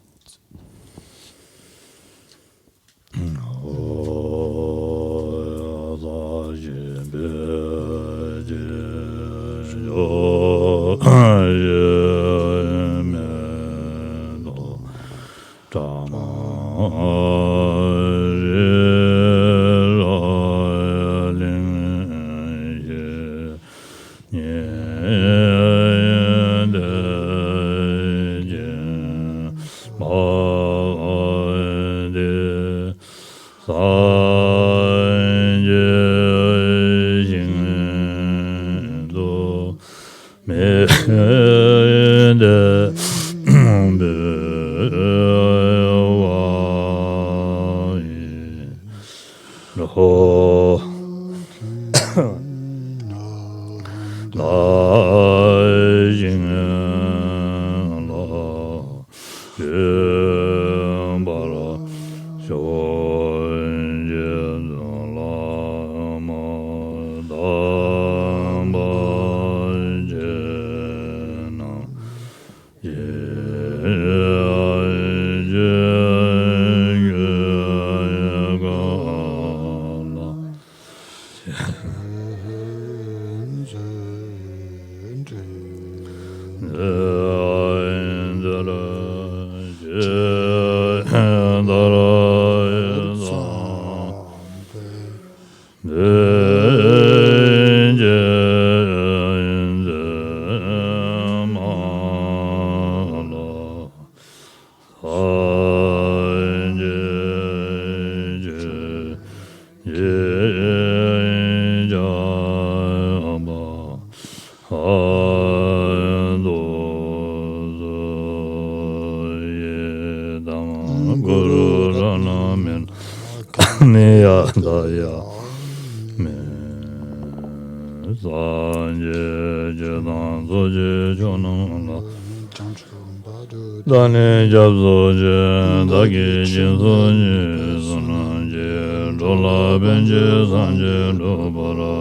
Dane Jabzo Je Dagi Jinso Je Sunan Je Lola Benje Sanje Lobara.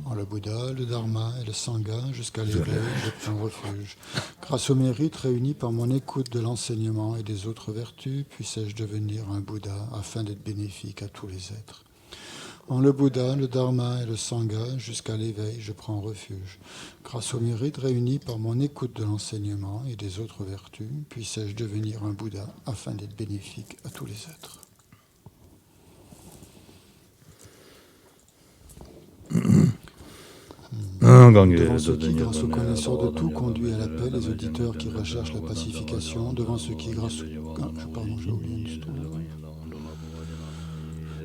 En le Bouddha, le Dharma et le Sangha, jusqu'à l'éveil, je prends refuge. Grâce au mérite réuni par mon écoute de l'enseignement et des autres vertus, puissais-je devenir un Bouddha afin d'être bénéfique à tous les êtres. En le Bouddha, le Dharma et le Sangha, jusqu'à l'éveil, je prends refuge. Grâce au mérite réuni par mon écoute de l'enseignement et des autres vertus, puissais-je devenir un Bouddha afin d'être bénéfique à tous les êtres. Devant ceux qui, grâce aux connaisseurs de tout, conduit à la paix, les auditeurs qui recherchent la pacification, devant ceux qui, grâce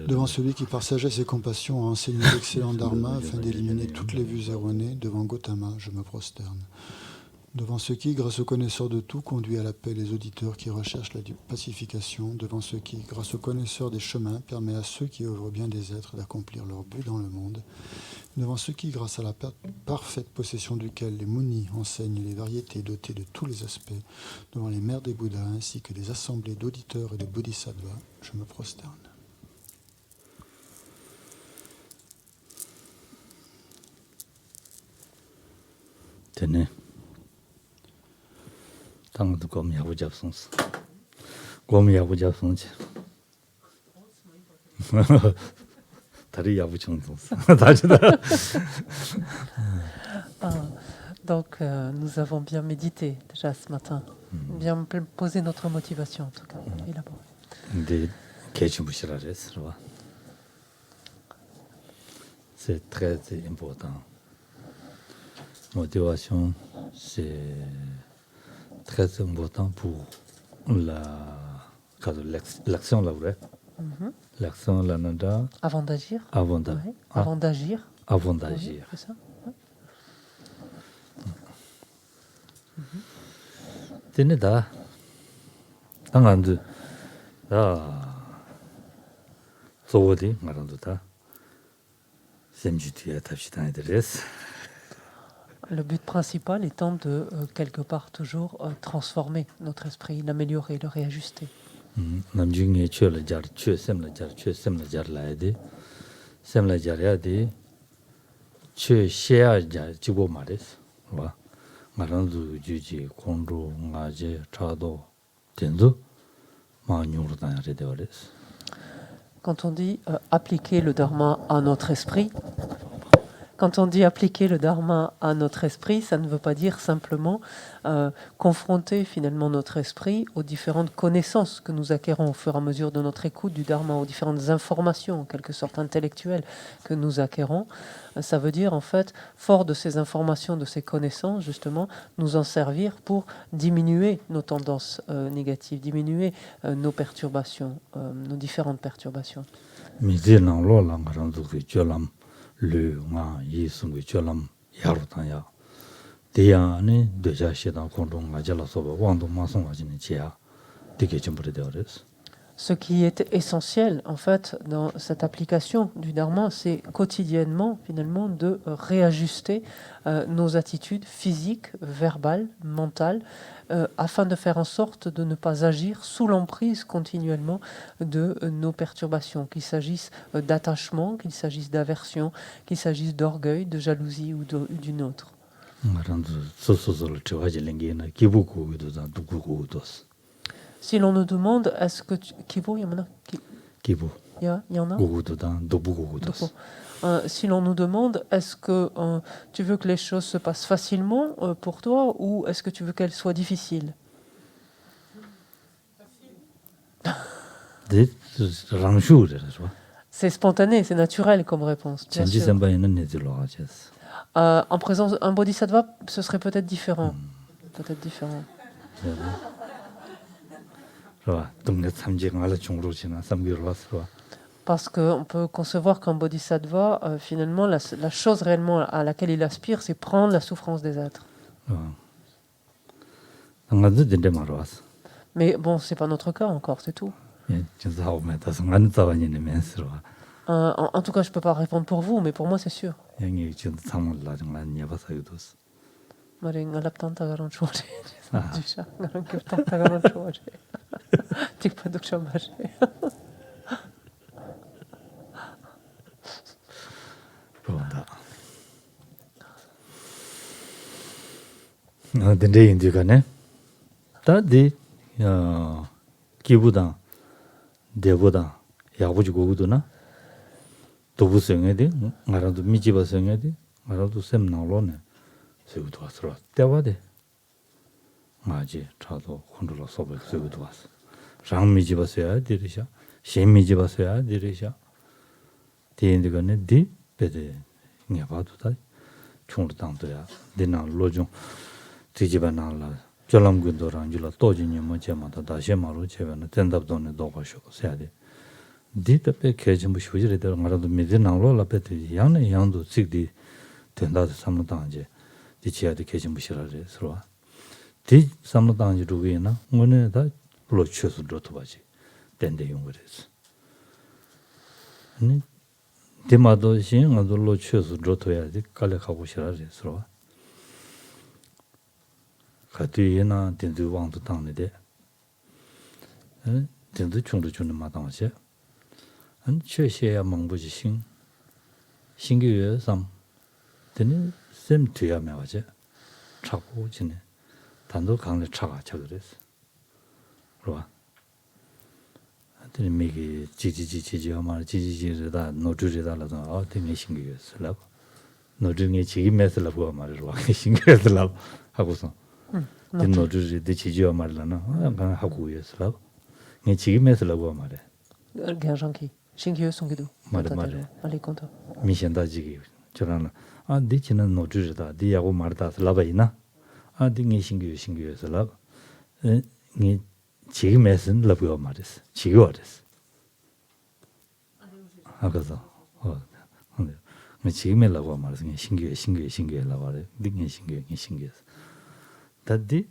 devant celui qui, par sagesse et compassion, a enseigné l'excellent Dharma afin d'éliminer toutes les vues erronées, devant Gautama, je me prosterne. Devant ceux qui, grâce aux connaisseurs de tout, conduit à la paix les auditeurs qui recherchent la pacification, devant ceux qui, grâce aux connaisseurs des chemins, permet à ceux qui œuvrent bien des êtres d'accomplir leur but dans le monde, devant ceux qui, grâce à la parfaite possession duquel les Munis enseignent les variétés dotées de tous les aspects, devant les mères des Bouddhas ainsi que des assemblées d'auditeurs et de bodhisattvas, je me prosterne. Tenez. 당도 검이하고 잡송스. 검이하고 잡송지. 다리 야부 정도. 다시다. Donc, nous avons bien médité déjà ce matin, bien posé notre motivation en tout cas, élaboré. 근데 개침부시라 그랬어. C'est très important. Motivation, c'est très important pour l'action là, vrai. L'action là, nada. Avant d'agir. Avant Ouais. Avant d'agir. Avant Oui, d'agir. c'est ça. Ouais. Tene da. 당한도 다. 소고디 말한도 다. 샘주티에 답시다 해드렸어. Le but principal étant de, quelque part, toujours transformer notre esprit, l'améliorer, le réajuster. 남중에 쳐를 잘 쳐셈을 잘 라야 돼. 셈을 잘해야 돼. 쳐셔야 지고 말했어. 봐. 말한도 주지 공로 가제 차도 된도 마뉴로 다녀야 돼 그랬어. Quand on dit appliquer le dharma à notre esprit, quand on dit appliquer le dharma à notre esprit, ça ne veut pas dire simplement confronter finalement notre esprit aux différentes connaissances que nous acquérons au fur et à mesure de notre écoute du dharma, aux différentes informations en quelque sorte intellectuelles que nous acquérons. Ça veut dire en fait, fort de ces informations, de ces connaissances justement, nous en servir pour diminuer nos tendances négatives, diminuer nos perturbations, nos différentes perturbations. le nga yi sungu cholam yaru tanya deyane deja sheda kondo nga jala soba wando mason wajine chia dike chambure deores. Ce qui est essentiel, en fait, dans cette application du dharma, c'est quotidiennement, finalement, de réajuster nos attitudes physiques, verbales, mentales, afin de faire en sorte de ne pas agir sous l'emprise continuellement de nos perturbations, qu'il s'agisse d'attachement, qu'il s'agisse d'aversion, qu'il s'agisse d'orgueil, de jalousie ou d'une autre. Si l'on nous demande, est-ce que Kibo, il y en a Kibo. Il y en a si l'on nous demande, est-ce que tu veux que les choses se passent facilement pour toi ou est-ce que tu veux qu'elles soient difficiles? C'est spontané, c'est naturel comme réponse. Bien sûr. En présence d'un bodhisattva, ce serait peut-être différent. Peut-être différent. Parce qu'on peut concevoir qu'un bodhisattva, finalement, la chose réellement à laquelle il aspire, c'est prendre la souffrance des êtres. Mais bon, c'est pas notre cas encore, c'est tout. En tout cas, je peux pas répondre pour vous, mais pour moi, c'est sûr. 근데 인디가네 다디 기부다 대보다 야부지 고구도나 도부성에디 말아도 미지바성에디 말아도 셈 나올로네 세우도 왔어 때와데 맞지 차도 혼들어 소백 세우도 왔어 장 미지바서야 디리샤 셴 미지바서야 디리샤 디인디가네 디 베데 냐바도다 총르당도야 디나 로종 디지바나라 졸람군도랑 줄라 또진이 뭐제마다 다시 말로 제가는 된답도네 도가쇼 세야데 디트페 개점부 쇼지레들 말아도 미드나로 라페티 양네 양도 찍디 된다도 삼노당제 디치야데 개점부시라래 서로 디 삼노당제 루게나 오늘 다 로치스 로토바지 된대 용거래서 아니 디마도 신가도 로치스 로토야데 깔래 가고 싶어라래 서로 가디나 딘두 왕도 당네데 딘두 총도 주는 마당하지 안 최셔야 망부지 신규의 삼 되는 셈 뒤야 매와지 차고 지네 단도 강내 차가 차 그랬어 그러와 tene megi chichi ama chichi reda noju reda la da tene 신기해 슬라 노중에 지기 메슬라 보아 말이로 신기해슬라 하고서 된 노주지 대 지지와 말라나 간 하고 있을라 네 지기 메슬라 보아 말에 Genjanki. Shingyo Songido. 말에 말에 Allez, content. 미션다 지기 저는 아 디치는 노주지다 디야고 말다 슬라바이나 아 딩이 신기해슬라 네 지기 메슬라 보아 말이스 지기 와레스 하고서 지금이라고 말해서 신기해라고 하래. 링이 신기해서. 다디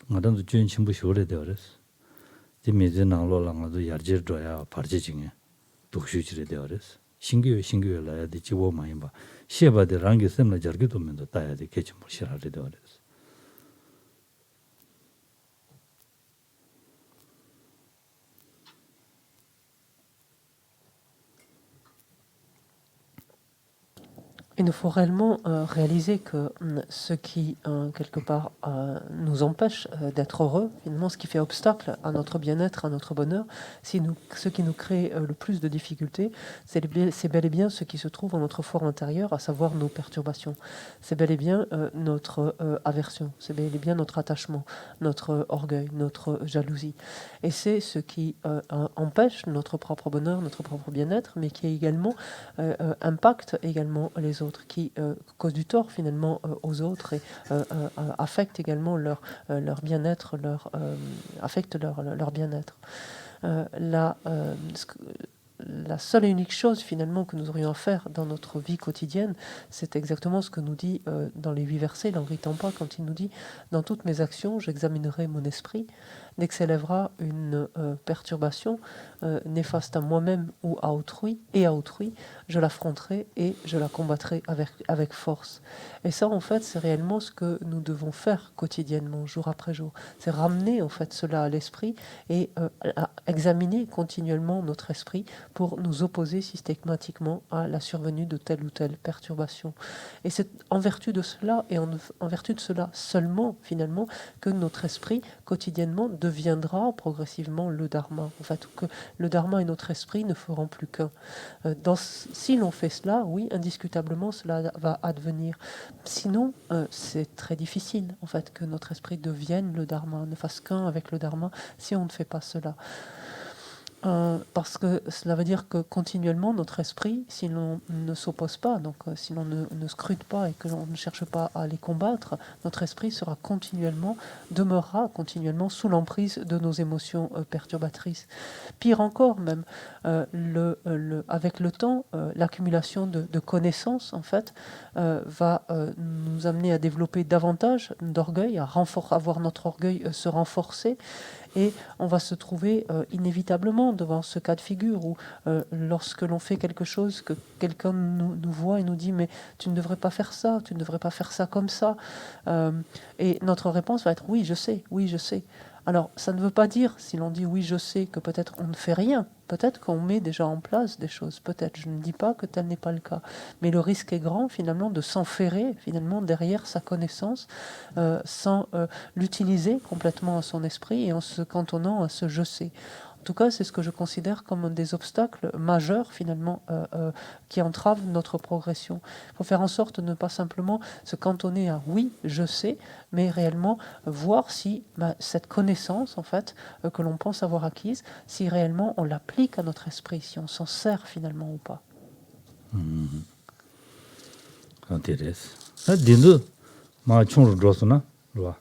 나도 준 전부 쇼래 되어서. 이제 나로랑도 야르지도야 파르지징에 독슈지래 되어서. 신기해라야 돼. 지워 많이 봐. 시에바데 랑게 셈나 저기도 면도 따야 돼. 개좀 보시라래 되어서. Il nous faut réellement réaliser que ce qui, quelque part, nous empêche d'être heureux, finalement, ce qui fait obstacle à notre bien-être, à notre bonheur, ce qui nous crée le plus de difficultés, c'est bel et bien ce qui se trouve en notre fort intérieur, à savoir nos perturbations. C'est bel et bien notre aversion, c'est bel et bien notre attachement, notre orgueil, notre jalousie. Et c'est ce qui empêche notre propre bonheur, notre propre bien-être, mais qui également impacte également les autres, qui cause du tort finalement aux autres et affecte également leur bien-être, affecte leur bien-être. La seule et unique chose finalement que nous aurions à faire dans notre vie quotidienne, c'est exactement ce que nous dit dans les 8 versets l'Henri Tampa quand il nous dit « Dans toutes mes actions, j'examinerai mon esprit. Dès que s'élèvera une perturbation néfaste à moi-même ou à autrui, je l'affronterai et je la combattrai avec force. » Et ça, en fait, c'est réellement ce que nous devons faire quotidiennement, jour après jour. C'est ramener, en fait, cela à l'esprit et examiner continuellement notre esprit pour nous opposer systématiquement à la survenue de telle ou telle perturbation. Et c'est en vertu de cela et en vertu de cela seulement, finalement, que notre esprit, quotidiennement, deviendra progressivement le Dharma. En fait, que le Dharma et notre esprit ne feront plus qu'un. Si l'on fait cela, oui, indiscutablement, cela va advenir. Sinon, c'est très difficile, en fait, que notre esprit devienne le Dharma, ne fasse qu'un avec le Dharma, si on ne fait pas cela. Parce que cela veut dire que continuellement notre esprit, si l'on ne s'oppose pas, donc si l'on ne scrute pas et que l'on ne cherche pas à les combattre, notre esprit demeurera continuellement sous l'emprise de nos émotions perturbatrices. Pire encore même, avec le temps, l'accumulation de connaissances en fait va nous amener à développer davantage d'orgueil, à voir notre orgueil se renforcer. Et on va se trouver inévitablement devant ce cas de figure où lorsque l'on fait quelque chose, que quelqu'un nous voit et nous dit « mais tu ne devrais pas faire ça, tu ne devrais pas faire ça comme ça ». Et notre réponse va être « oui, je sais, oui, je sais ». Alors, ça ne veut pas dire, si l'on dit « oui, je sais », que peut-être on ne fait rien. Peut-être qu'on met déjà en place des choses. Peut-être, je ne dis pas que tel n'est pas le cas. Mais le risque est grand, finalement, de s'enferrer, finalement, derrière sa connaissance, sans l'utiliser complètement à son esprit et en se cantonnant à ce « je sais ». En tout cas, c'est ce que je considère comme un des obstacles majeurs, finalement, qui entravent notre progression. Il faut faire en sorte de ne pas simplement se cantonner à « oui, je sais », mais réellement voir si cette connaissance, en fait, que l'on pense avoir acquise, si réellement on l'applique à notre esprit, si on s'en sert finalement ou pas. Intéressant. Ça, dis-nous, ma chonge drossona, là,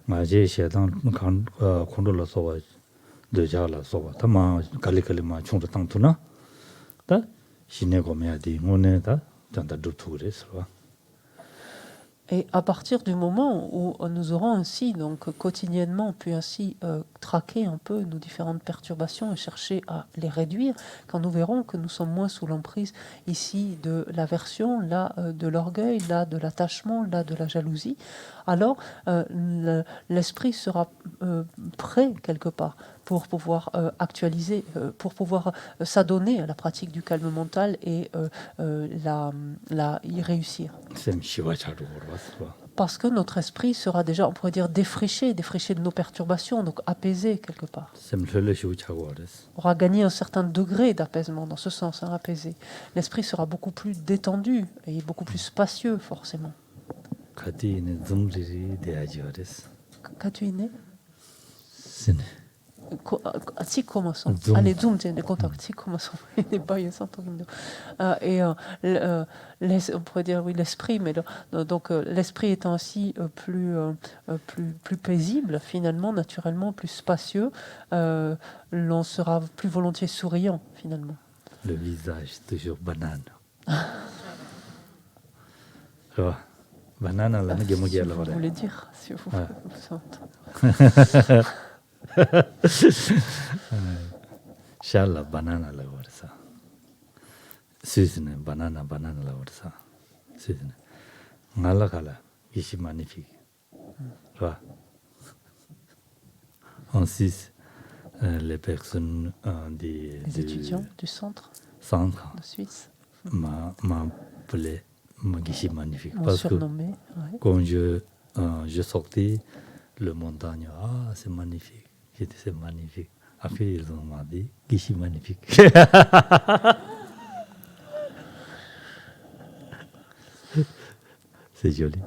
ma j'ai chétan, quand la sauve. déjà la soba tama kali ma chung tang tuna ta shine go me adi ngone ta tanda du tourist wa. Et à partir du moment où nous aurons ainsi, donc quotidiennement, pu ainsi traquer un peu nos différentes perturbations et chercher à les réduire, quand nous verrons que nous sommes moins sous l'emprise ici de l'aversion, là de l'orgueil, là de l'attachement, là de la jalousie, alors l'esprit sera prêt quelque part pour pouvoir actualiser, pour pouvoir s'adonner à la pratique du calme mental et y réussir. Parce que notre esprit sera déjà, on pourrait dire, défriché de nos perturbations, donc apaisé quelque part. 샘틀레 시우차고 그랬어. Aura gagné un certain degré d'apaisement, dans ce sens, hein, apaisé. L'esprit sera beaucoup plus détendu et beaucoup plus spacieux, forcément. 가디는 좀들이 돼야지 그랬어. Qu'as-tu inné 스네. Si commençons. Zoom. Allez, zoom, j'ai des contacts. Si commençons. Il n'est pas, il s'entend. On pourrait dire, oui, l'esprit, mais donc l'esprit étant ainsi plus paisible, finalement, naturellement, plus spacieux, l'on sera plus volontiers souriant, finalement. Le visage toujours banane. Tu vois, banane là, Si nous vous voulez dire, si vous Ouais. 샬라 바나나 라고 그래서 스위스는 바나나 라고 그래서 스위스는 갈라 ici magnifique. Tu vois, en Suisse, les personnes Les étudiants du centre centre de Suisse m'appelaient Guichy magnifique m'ont parce que surnommé. Ouais. quand je sortais le montagne, ah c'est magnifique, j'ai dit c'est magnifique. Après ils ont dit Guichy magnifique. C'est joli.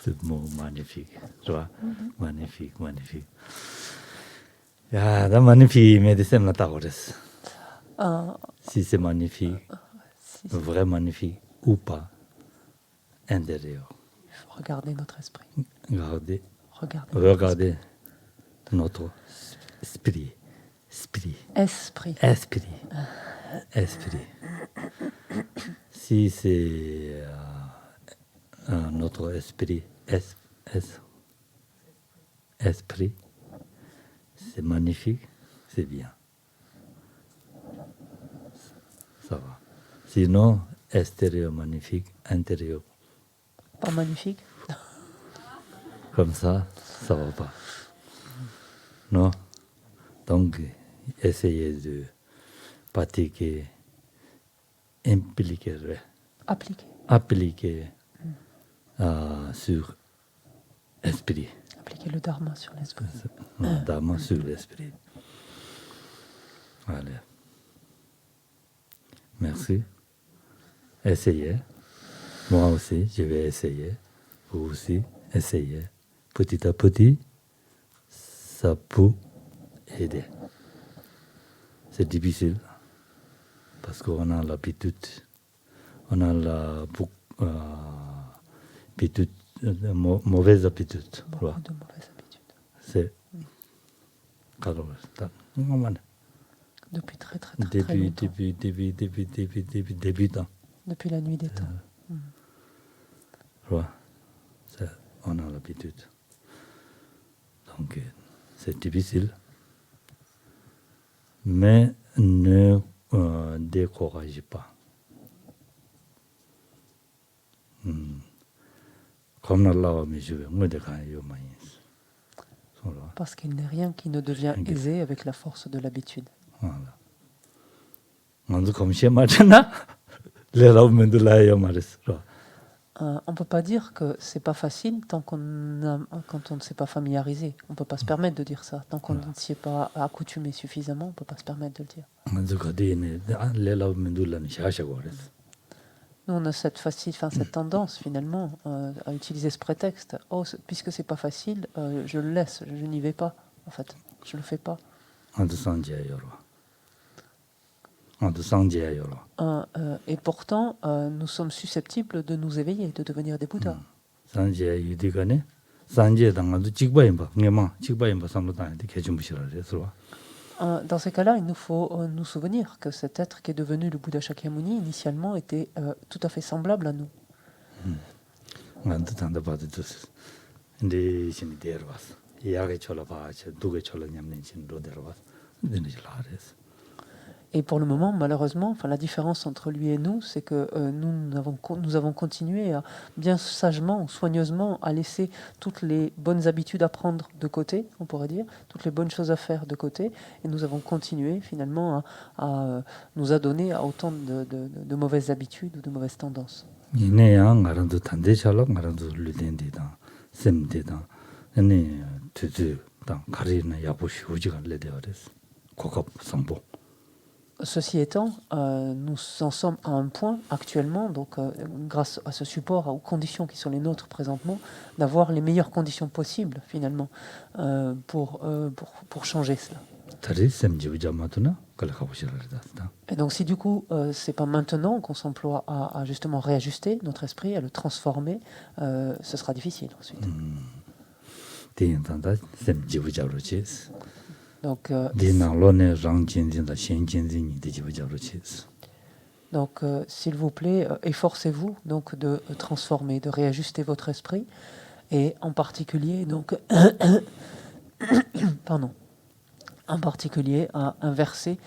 Ce mot magnifique, tu vois, magnifique. 야, 나 magnifique, mais c'est la taurus. Si c'est magnifique, Si, vrai magnifique ou pas, intérieur. il faut regarder notre esprit. Regardez notre esprit. Si c'est notre esprit, esprit, c'est magnifique, c'est bien. Ça va. Sinon, extérieur magnifique, intérieur Pas magnifique. comme ça va pas. Non? Donc, essayez de pratiquer, appliquer sur l'esprit. Appliquer le dharma sur l'esprit. Dharma sur l'esprit. Allez. Merci. Essayez. Moi aussi, je vais essayer. Vous aussi, essayez. Petit à petit, ça peut aider. C'est difficile parce qu'on a l'habitude, mauvaise habitude. Beaucoup de mauvaises habitudes. C'est Depuis très longtemps. Débutant. Depuis la nuit des temps. On a l'habitude. Donc, c'est difficile. Mais ne découragez pas. Comme Allah me joue, moi de quand yo maïs. Parce qu'il n'est rien qui ne devient aisé avec la force de l'habitude. Voilà. 먼저 검시에 맞잖아. 레라우면 들라요 말했어. On ne peut pas dire que c'est pas facile quand on ne s'est pas familiarisé. On ne peut pas se permettre de dire ça. Tant qu'on ne s'y est pas accoutumé suffisamment, on ne peut pas se permettre de le dire. 먼저 거기에 레라우면 들라는 샤샤고 그랬어. Nous, on a cette tendance finalement à utiliser ce prétexte. Oh, puisque c'est pas facile, je le laisse, je n'y vais pas. En fait, je le fais pas. Et pourtant, nous sommes susceptibles de nous éveiller, de devenir des Bouddhas. Dans ces cas-là, il nous faut nous souvenir que cet être qui est devenu le Bouddha Shakyamuni, initialement, était tout à fait semblable à nous. Et pour le moment, malheureusement, enfin, la différence entre lui et nous, c'est que nous avons continué à bien sagement, soigneusement, à laisser toutes les bonnes habitudes à prendre de côté, on pourrait dire, toutes les bonnes choses à faire de côté, et nous avons continué finalement à nous adonner à autant de mauvaises habitudes ou de mauvaises tendances. 이내야 ngarandu tande chala ngarandu lüdendida semdida ane tuzu dan karina yabushi ujiga ledeores kokop sambo. Ceci étant, nous en sommes à un point actuellement, donc grâce à ce support, aux conditions qui sont les nôtres présentement, d'avoir les meilleures conditions possibles finalement pour changer cela. Tari semji ujamatuna kala kabushirarida. Et donc si du coup c'est pas maintenant qu'on s'emploie à justement réajuster notre esprit, à le transformer, ce sera difficile ensuite. Tiyintanda semji ujaruchis. Donc, s'il vous plaît, efforcez-vous donc de transformer, de réajuster votre esprit, et en particulier donc, pardon, en particulier à inverser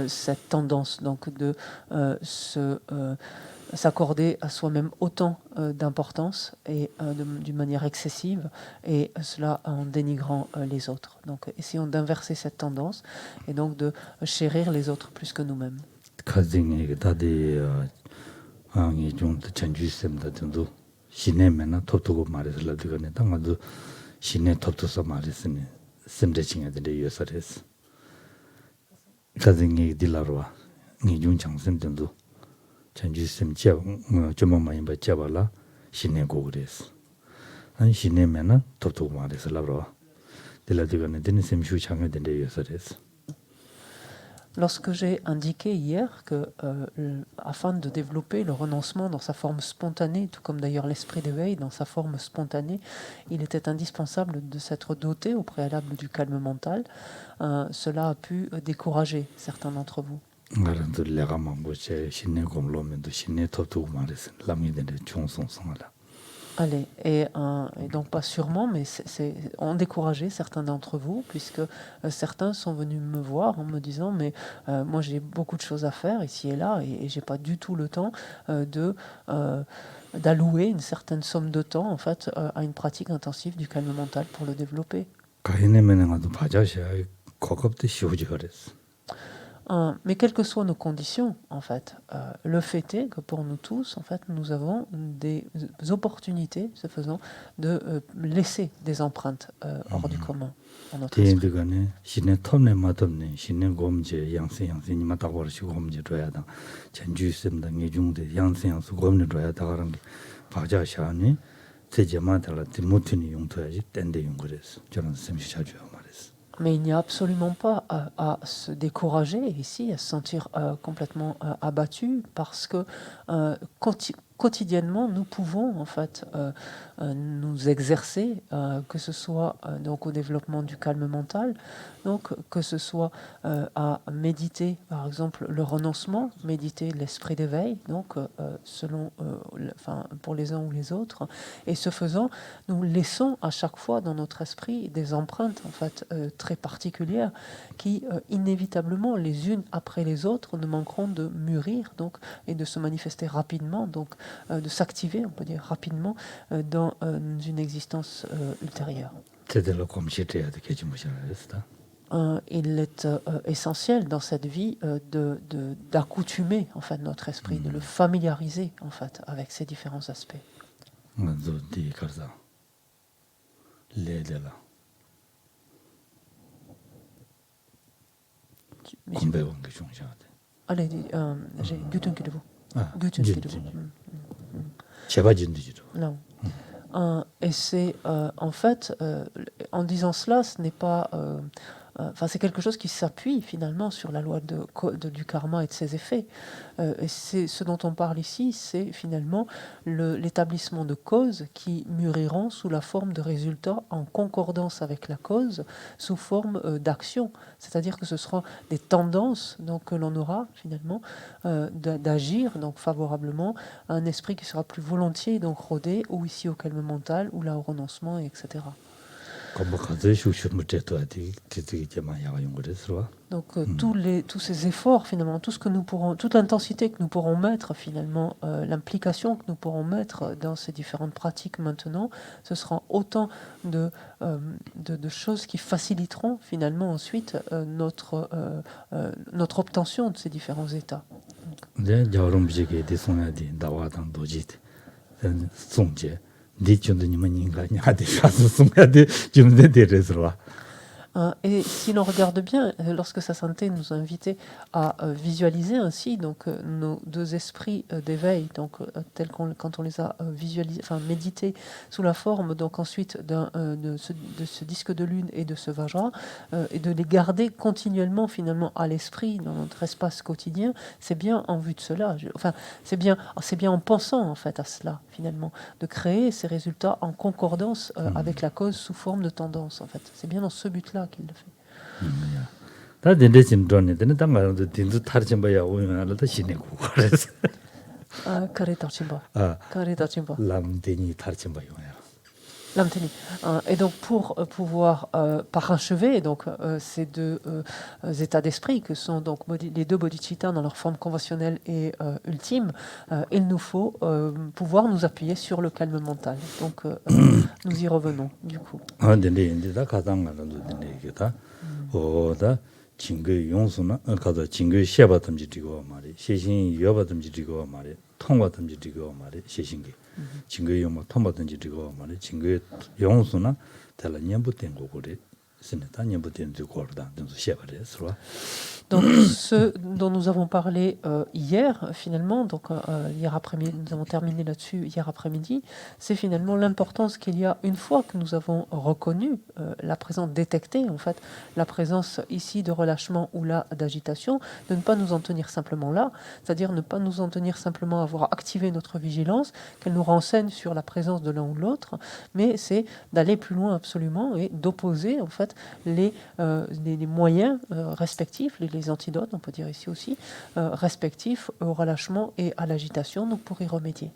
cette tendance donc de s'accorder à soi-même autant d'importance et d'une manière excessive, et cela en dénigrant les autres. Donc essayons d'inverser cette tendance et donc de chérir les autres plus que nous-mêmes. 전주 셈제 좀 많이 받자발라 신내 고그레스 한 신내면은 톱톱 말해서 라로 들라디가는 되는 셈슈 창에 된대 요소레스. Lorsque j'ai indiqué hier que, afin de développer le renoncement dans sa forme spontanée, tout comme d'ailleurs l'esprit d'éveil dans sa forme spontanée, il était indispensable de s'être doté au préalable du calme mental, cela a pu décourager certains d'entre vous. Allez, et donc pas sûrement, mais ont découragé certains d'entre vous, puisque certains sont venus me voir en me disant mais moi j'ai beaucoup de choses à faire ici et là, et j'ai pas du tout le temps d'allouer une certaine somme de temps en fait à une pratique intensive du calme mental pour le développer. Mais quelles que soient nos conditions, en fait, le fait est que pour nous tous, en fait, nous avons des opportunités, ce faisant, de laisser des empreintes hors du commun dans notre esprit. Mais il n'y a absolument pas à se décourager ici, à se sentir complètement abattu, parce que quotidiennement, nous pouvons en fait nous exercer, que ce soit donc au développement du calme mental, donc que ce soit à méditer, par exemple, le renoncement, méditer l'esprit d'éveil, donc selon, pour les uns ou les autres, et ce faisant, nous laissons à chaque fois dans notre esprit des empreintes en fait très particulières qui inévitablement, les unes après les autres, ne manqueront de mûrir donc et de se manifester rapidement, donc de s'activer, on peut dire rapidement, dans une existence ultérieure. Il est essentiel dans cette vie d'accoutumer en fait notre esprit, de le familiariser en fait avec ces différents aspects. Allez, j'ai non. Et c'est en fait, en disant cela, ce n'est pas, c'est quelque chose qui s'appuie finalement sur la loi du karma et de ses effets. Et c'est ce dont on parle ici, c'est finalement l'établissement de causes qui mûriront sous la forme de résultats en concordance avec la cause, sous forme d'action. C'est-à-dire que ce seront des tendances donc, que l'on aura finalement d'agir donc favorablement à un esprit qui sera plus volontiers donc rodé, ou ici au calme mental, ou là au renoncement, etc. Donc tous ces efforts finalement, tout ce que nous pourrons, toute l'intensité que nous pourrons mettre finalement, l'implication que nous pourrons mettre dans ces différentes pratiques maintenant, ce sera autant de choses qui faciliteront finalement ensuite notre obtention de ces différents états. Et si l'on regarde bien, lorsque sa santé nous a invités à visualiser ainsi donc nos deux esprits d'éveil, donc tels quand on les a visualisés, enfin médités sous la forme donc ensuite de ce disque de lune et de ce vajra, et de les garder continuellement finalement à l'esprit dans notre espace quotidien, c'est bien en vue de cela. C'est bien en pensant en fait à cela finalement, de créer ces résultats en concordance avec la cause sous forme de tendance en fait. C'est bien dans ce but-là qu'il le fait. L'Amteni. Et donc pour pouvoir parachever donc, ces deux états d'esprit que sont donc les deux bodhicittas dans leur forme conventionnelle et ultime, il nous faut pouvoir nous appuyer sur le calme mental. Donc nous y revenons du coup. 징거 용수나 가서 징거 시아바듬지고 말이 시신 여바듬지고 말이 통바듬지고 말이 시신기 징거 용마 통바듬지고 말이 징거 용수나 달라 년부된 거고래 스네다 년부된 거거다 좀 시아바래서 Donc, ce dont nous avons parlé hier, finalement, donc hier après-midi, nous avons terminé là-dessus hier après-midi, c'est finalement l'importance qu'il y a, une fois que nous avons reconnu la présence, détectée en fait, la présence ici de relâchement ou là d'agitation, de ne pas nous en tenir simplement là, c'est-à-dire ne pas nous en tenir simplement à avoir activé notre vigilance, qu'elle nous renseigne sur la présence de l'un ou de l'autre, mais c'est d'aller plus loin absolument et d'opposer en fait les moyens respectifs, les antidotes, on peut dire ici aussi, respectifs au relâchement et à l'agitation, donc pour y remédier.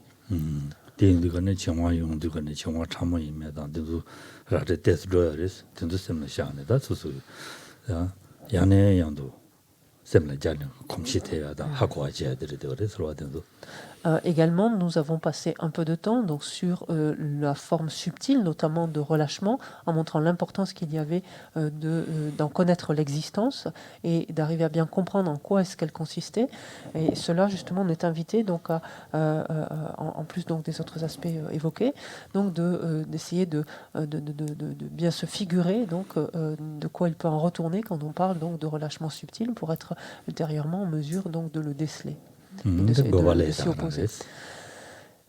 Également, nous avons passé un peu de temps donc, sur la forme subtile, notamment de relâchement, en montrant l'importance qu'il y avait d'en connaître l'existence et d'arriver à bien comprendre en quoi est-ce qu'elle consistait. Et cela, justement, on est invité, donc, en plus donc, des autres aspects évoqués, donc d'essayer de bien se figurer donc, de quoi il peut en retourner quand on parle donc, de relâchement subtil pour être ultérieurement en mesure donc, de le déceler. De s'y opposer.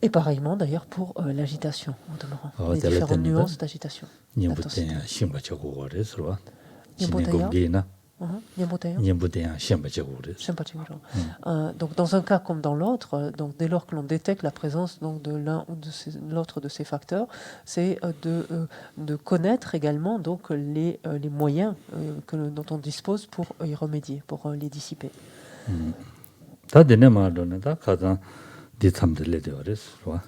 Et pareillement d'ailleurs pour l'agitation, en demeurant, les différentes nuances d'agitation. Donc dans un cas comme dans l'autre, donc dès lors que l'on détecte la présence donc, de l'un ou de l'autre de ces facteurs, c'est de connaître également donc, les moyens dont on dispose pour y remédier, pour les dissiper. 다 되네 말로는 다 가장 디참들래 되어res어.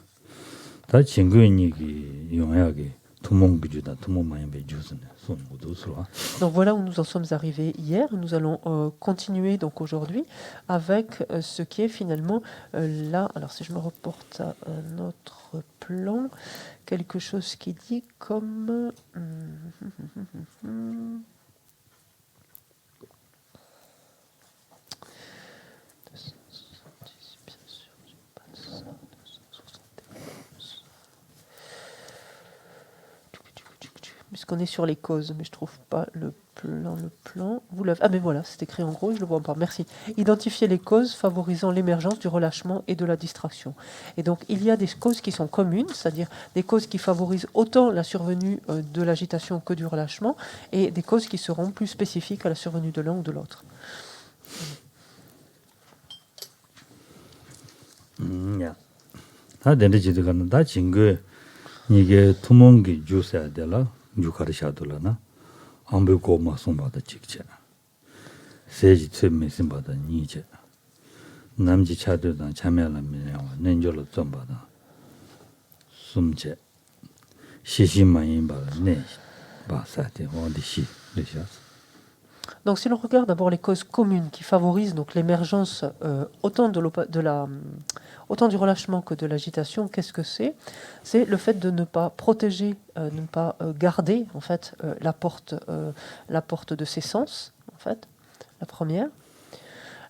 다 친구이니기 용하게 투몽기주다 투몽만에 배주스네. 손고도스로. Donc voilà où nous en sommes arrivés hier. Nous allons continuer donc aujourd'hui avec ce qui est finalement là. Alors si je me reporte à notre plan, quelque chose qui dit comme puisqu'on est sur les causes, mais je trouve pas le plan. Ah mais voilà, c'est écrit en gros, je le vois pas. Merci. Identifier les causes favorisant l'émergence du relâchement et de la distraction. Et donc il y a des causes qui sont communes, c'est-à-dire des causes qui favorisent autant la survenue de l'agitation que du relâchement, et des causes qui seront plus spécifiques à la survenue de l'un ou de l'autre. 다 되는지도 간다 친구 이게 투몽기 주셔야 되라 유카르샤돌라나 안베고 마송바다 직제 세지 쳔메신 바다 니제 남지 차들단 참여라면 nenjolo 좀바다 숨제 시시만인 바네 Bah, ça, on dit chi, les choses. Donc, si l'on regarde d'abord les causes communes qui favorisent donc l'émergence autant autant du relâchement que de l'agitation, qu'est-ce que c'est? C'est le fait de ne pas protéger, de ne pas garder en fait la porte de ses sens, en fait, la première.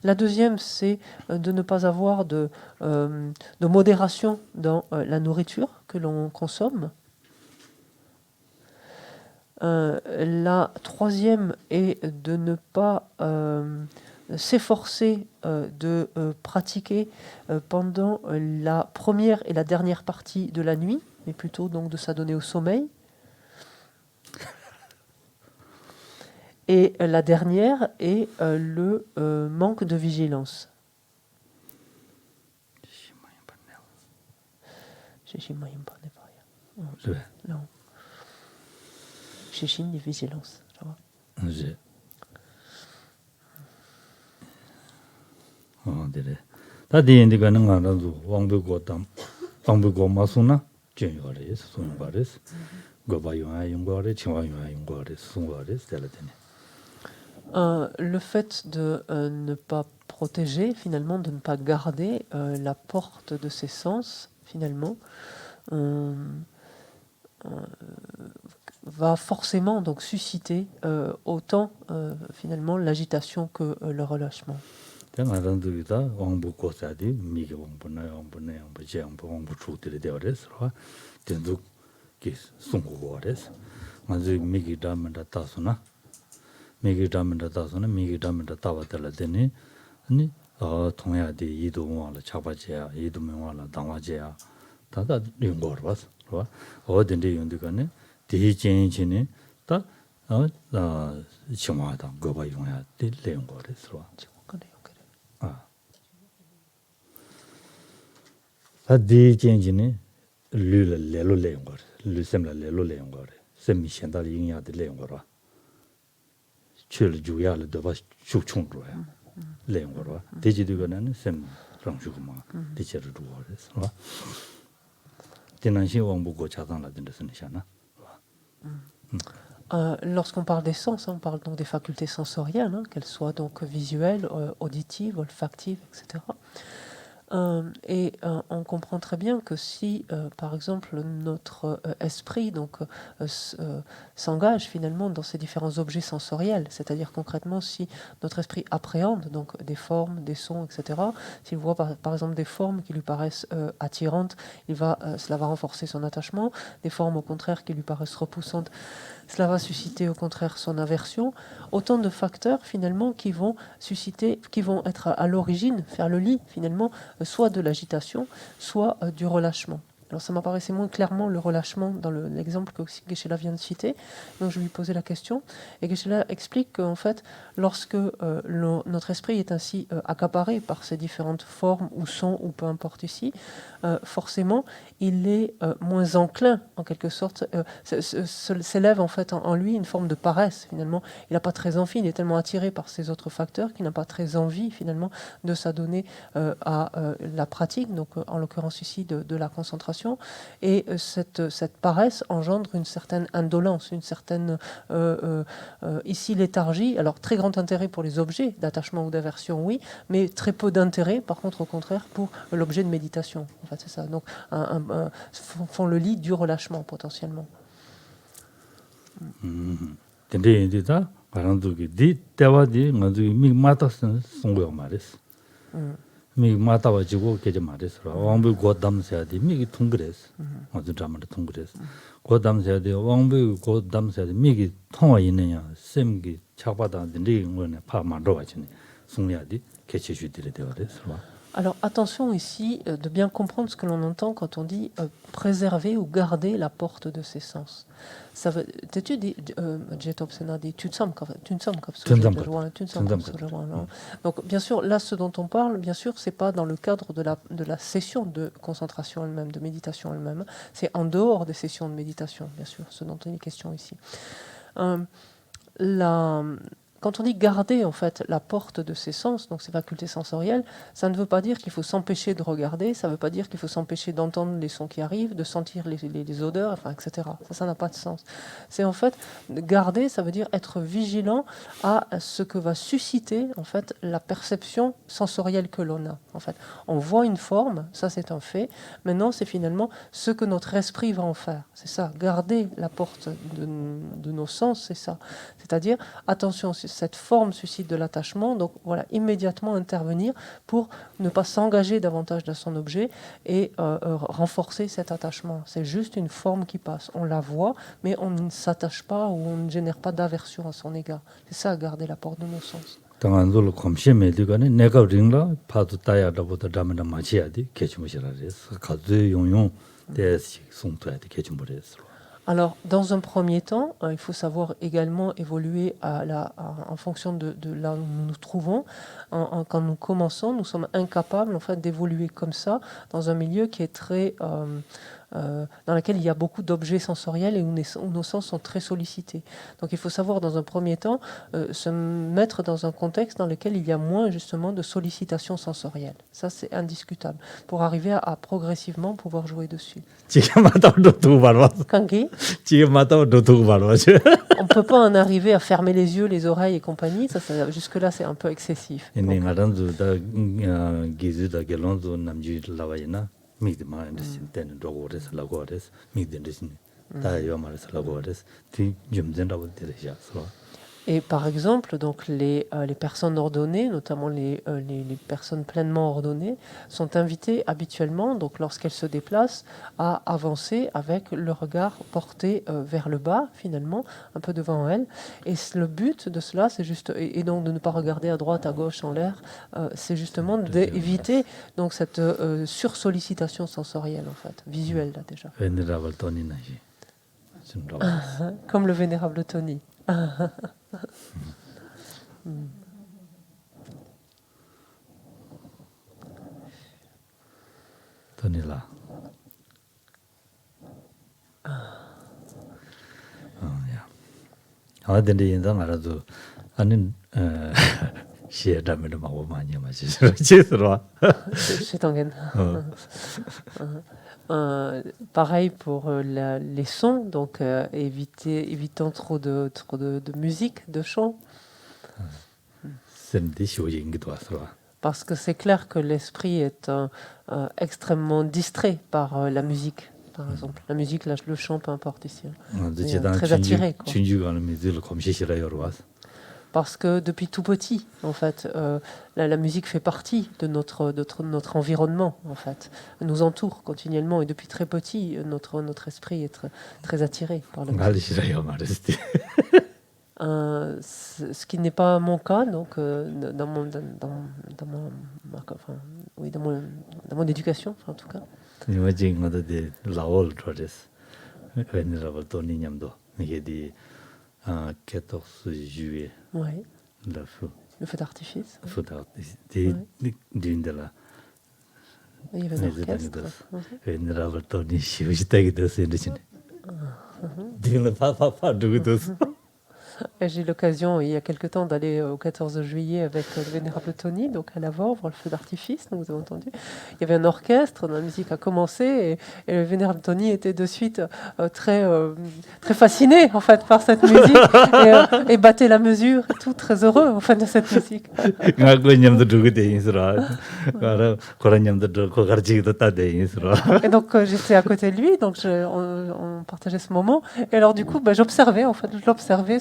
La deuxième, c'est de ne pas avoir de modération dans la nourriture que l'on consomme. La troisième est de ne pas s'efforcer de pratiquer pendant la première et la dernière partie de la nuit, mais plutôt donc de s'adonner au sommeil. Et la dernière est le manque de vigilance. Non. Shishin de vigilance. Je. On dirait. T'as dit que nous avons un peu comme Masuna, Juniores, Sungares, Gobayuan, Yungores, Chiwayuan, Yungores, Sungares, le fait de ne pas protéger, finalement, de ne pas garder la porte de ses sens, finalement, va forcément donc susciter autant finalement l'agitation que le relâchement. Lorsqu'on parle des sens, on parle donc des facultés sensorielles, qu'elles soient donc visuelles, auditives, olfactives, etc. Et on comprend très bien que si, par exemple, notre esprit donc s'engage finalement dans ces différents objets sensoriels, c'est-à-dire concrètement si notre esprit appréhende donc des formes, des sons, etc. S'il voit par exemple des formes qui lui paraissent attirantes, cela va renforcer son attachement. Des formes au contraire qui lui paraissent repoussantes, cela va susciter au contraire son aversion. Autant de facteurs finalement qui vont être à l'origine, faire le lit finalement, soit de l'agitation, soit du relâchement. Alors ça m'apparaissait moins clairement le relâchement dans l'exemple que Geshe-la vient de citer, donc je lui posais la question, et Geshe-la explique qu'en fait, lorsque notre esprit est ainsi accaparé par ces différentes formes ou sons, ou peu importe ici, forcément, il est moins enclin, en quelque sorte, s'élève en fait en lui une forme de paresse, finalement. Il n'a pas très envie, il est tellement attiré par ces autres facteurs qu'il n'a pas très envie, finalement, de s'adonner à la pratique, donc en l'occurrence ici de la concentration. Et cette paresse engendre une certaine indolence, une certaine, ici, léthargie. Alors, très grand intérêt pour les objets d'attachement ou d'aversion, oui, mais très peu d'intérêt, par contre, au contraire, pour l'objet de méditation. En fait, c'est ça. Donc, font le lit du relâchement, potentiellement. mi matawa jigo keje mares wangbu godam seadi mi tungres azu dramada tungres godam seadi wangbu godam seadi mi 통화 있느냐 sem기 차바다 ndi ngone pa mando wachini sungyaadi keche judire deores wa. Alors attention ici de bien comprendre ce que l'on entend quand on dit préserver ou garder la porte de ses sens. Ça veut tu dis donc bien sûr là ce dont on parle bien sûr c'est pas dans le cadre de la session de concentration elle-même, de méditation elle-même, c'est en dehors des sessions de méditation bien sûr ce dont il est question ici. quand on dit garder en fait la porte de ses sens, donc ses facultés sensorielles, ça ne veut pas dire qu'il faut s'empêcher de regarder, ça ne veut pas dire qu'il faut s'empêcher d'entendre les sons qui arrivent, de sentir les odeurs, enfin, etc. Ça n'a pas de sens. C'est en fait garder, ça veut dire être vigilant à ce que va susciter en fait la perception sensorielle que l'on a. En fait, on voit une forme, ça c'est un fait. Maintenant, c'est finalement ce que notre esprit va en faire. C'est ça, garder la porte de nos sens, c'est ça. C'est-à-dire, attention, cette forme suscite de l'attachement, donc voilà, immédiatement intervenir pour ne pas s'engager davantage dans son objet et renforcer cet attachement. C'est juste une forme qui passe. On la voit, mais on ne s'attache pas ou on ne génère pas d'aversion à son égard. C'est ça, garder la porte de nos sens. 당한돌 검심에 되거네 내가 링라 파도 따야다보다 담나 마치야디 개침으시라레스 가드 용용 대시 송토야디 개침버레스. Alors, dans un premier temps, il faut savoir également évoluer en fonction de là où nous nous trouvons. Quand nous commençons, nous sommes incapables en fait, d'évoluer comme ça dans un milieu qui est très... dans lequel il y a beaucoup d'objets sensoriels et où nos sens sont très sollicités. Donc il faut savoir dans un premier temps se mettre dans un contexte dans lequel il y a moins justement de sollicitations sensorielles. Ça c'est indiscutable pour arriver à progressivement pouvoir jouer dessus. Kangi, on ne peut pas en arriver à fermer les yeux, les oreilles et compagnie. Jusque-là c'est un peu excessif. 미드마 인더신 때는 로고레스 라고레스 미드인더신 다요 말레스 라고레스 티 좀전라고 되려서. Et par exemple, donc les personnes ordonnées, notamment les personnes pleinement ordonnées, sont invitées habituellement, donc lorsqu'elles se déplacent, à avancer avec le regard porté vers le bas, finalement, un peu devant elles. Et le but de cela, c'est juste, et donc de ne pas regarder à droite, à gauche, en l'air, c'est justement d'éviter donc cette sursollicitation sensorielle, en fait, visuelle là déjà. Comme le vénérable Tony. Tonila. Yeah. I didn't even know 아니 시에다면 막 많이 마시. 제스로. Pareil pour les sons, donc évitant trop de musique, de chant. Parce que c'est clair que l'esprit est extrêmement distrait par la musique, par exemple. La musique, le chant, peu importe ici. Très attiré. Quoi. Parce que depuis tout petit, en fait, la musique fait partie de notre environnement, en fait, nous entoure continuellement et depuis très petit, notre esprit est très attiré par la musique. Ce qui n'est pas mon cas, donc dans mon éducation, en tout cas. 14 juillet. Oui. Le feu. Le feu d'artifice. Le feu d'artifice. D'une de la. Il y avait un orchestre. Vénérable Tony, je suis J'ai eu l'occasion, il y a quelque temps, d'aller au 14 juillet avec le vénérable Tony, donc à Lavore, voir le feu d'artifice, donc vous avez entendu. Il y avait un orchestre, la musique a commencé, et le vénérable Tony était de suite très fasciné, en fait, par cette musique, et battait la mesure, et tout, très heureux, en fait, de cette musique. Et donc, j'étais à côté de lui, donc on partageait ce moment, et alors, du coup, j'observais, en fait, je l'observais,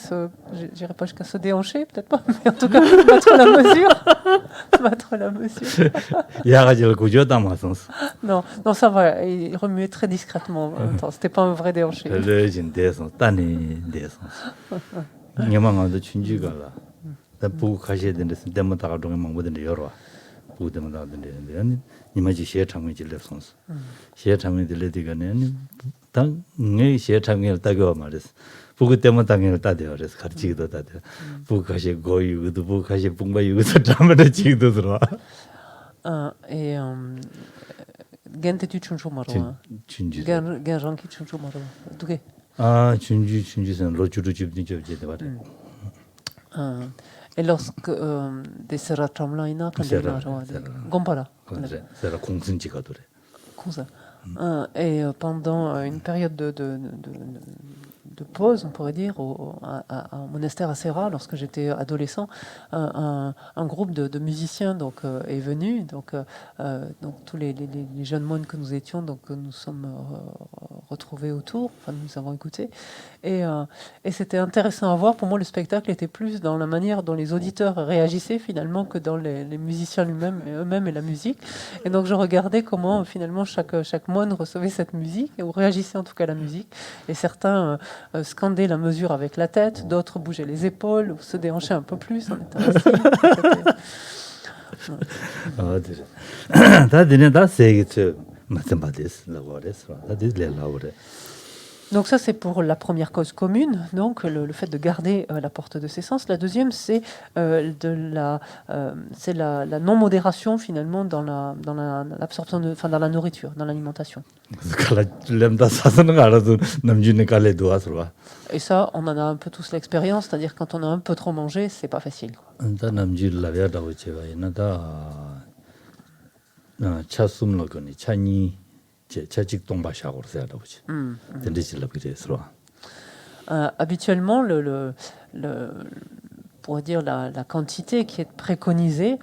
je n'irai pas jusqu'à se déhancher, peut-être pas, mais en tout cas, battre la mesure. Battre la mesure. Non, ça va, il remuait très discrètement. C'était pas un vrai déhanché. 보고 때문에 당연히 따대요. 그래서 가르치기도 따대요. 부가시 고유도 부가시 붕바유도 잠을 지기도 들어. Et gente tu chunchu maro. 춘주. Ganjanki chunchu maro. 두개. 아, 춘주선 로주루 집니 접지 돼 봐라. Et lorsque des Seratramlaina, Sera, Gompala, sera 공순지가 그래. comme ça. Et pendant une période de pause, on pourrait dire, au monastère à Serra, lorsque j'étais adolescent, un groupe de musiciens donc, est venu. Donc tous les jeunes moines que nous étions, donc, nous sommes retrouvés autour, enfin, nous avons écouté. Et c'était intéressant à voir. Pour moi, le spectacle était plus dans la manière dont les auditeurs réagissaient finalement que dans les musiciens eux-mêmes et la musique. Et donc je regardais comment finalement chaque moine recevait cette musique, ou réagissait en tout cas à la musique. Et certains scandaient la mesure avec la tête, d'autres bougeaient les épaules, ou se déhanchaient un peu plus en étant assis. 다 되네 다 세게 마찬가지스 라고레스. 다 되래 라고레. Donc ça, c'est pour la première cause commune, donc le fait de garder la porte de ses sens. La deuxième, c'est la non-modération finalement dans l'absorption dans la nourriture, dans l'alimentation. 칼라 렘다 사서는 거 알아도 남주네 칼레 도와서. Et ça, on en a un peu tous l'expérience, c'est-à-dire quand on a un peu trop mangé, c'est pas facile. 다 남주 라비아다고 제가 이나다 차숨로 거니 차니 차직 동바샤고 그래서 보지. 된지를 그래서. Habituellement, pour dire la quantité qui est préconisée,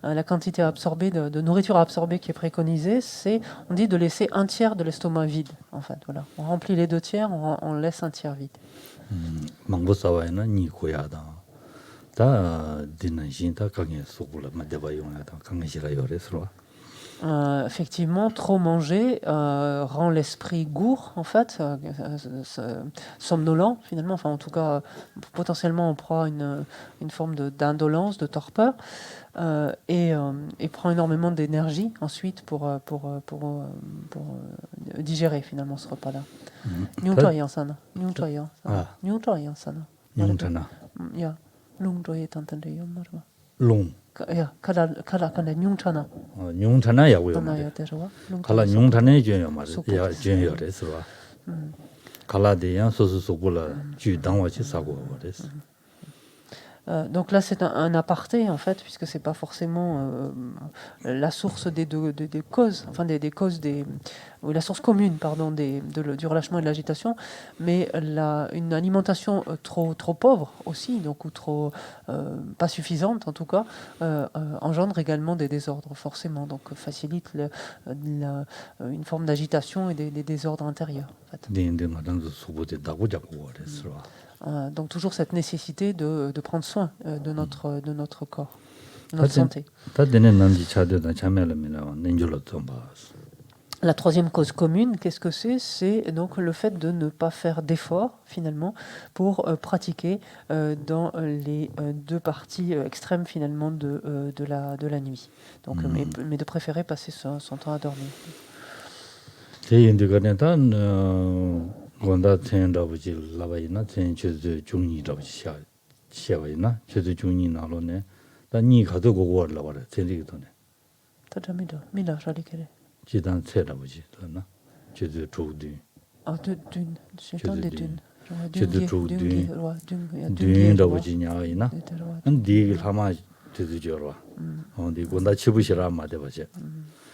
la quantité absorbée de nourriture absorbée qui est préconisée, on dit de laisser un tiers de l'estomac vide. En fait, voilà, on remplit les 2 tiers, on laisse un tiers vide. 망고사와에는 니 고야다. 다 디난신 다 강에 속을 맞대봐요다. 강시라 요래서. Effectivement, trop manger rend l'esprit gourd, en fait, somnolent finalement, enfin en tout cas potentiellement on prend une forme d'indolence, de torpeur, et prend énormément d'énergie ensuite pour digérer finalement ce repas-là. Nyungtoyan sana. 용타나. Ya, lungtoye tantande yomarwa. 롱. Ya, kala nyungtana. 용타나 야고요. Tanaya terwa. 칼라 용타네 줘요 말이야. 야 줘요 그래서. 칼라데야 소소 속불라 주 당와치 사고 그래서. Donc là, c'est un aparté, en fait, puisque c'est pas forcément la source des causes, enfin des causes ou la source commune, pardon, du relâchement et de l'agitation, mais une alimentation trop pauvre aussi, donc ou trop pas suffisante en tout cas, engendre également des désordres forcément, donc facilite une forme d'agitation et des désordres intérieurs. En fait. Donc toujours cette nécessité de prendre soin de notre corps, de notre santé. La troisième cause commune, qu'est-ce que c'est? C'est donc le fait de ne pas faire d'efforts finalement pour pratiquer dans les 2 parties extrêmes finalement de la nuit. Donc, mais de préférer passer son temps à dormir. 원다 텐다부지 라바이나 텐체즈 중이라부지 샤바이나 체즈 중이 나로네 다니 가도 고고 라바라 텐리도네 타자미도 미나 샤리케레 지단 체라부지 도나 체즈 조디 d'une c'est des dunes 체즈 조디 듄다부지 냐이나 안디 하마 체즈 저와 온디 원다 치부시라 마데바지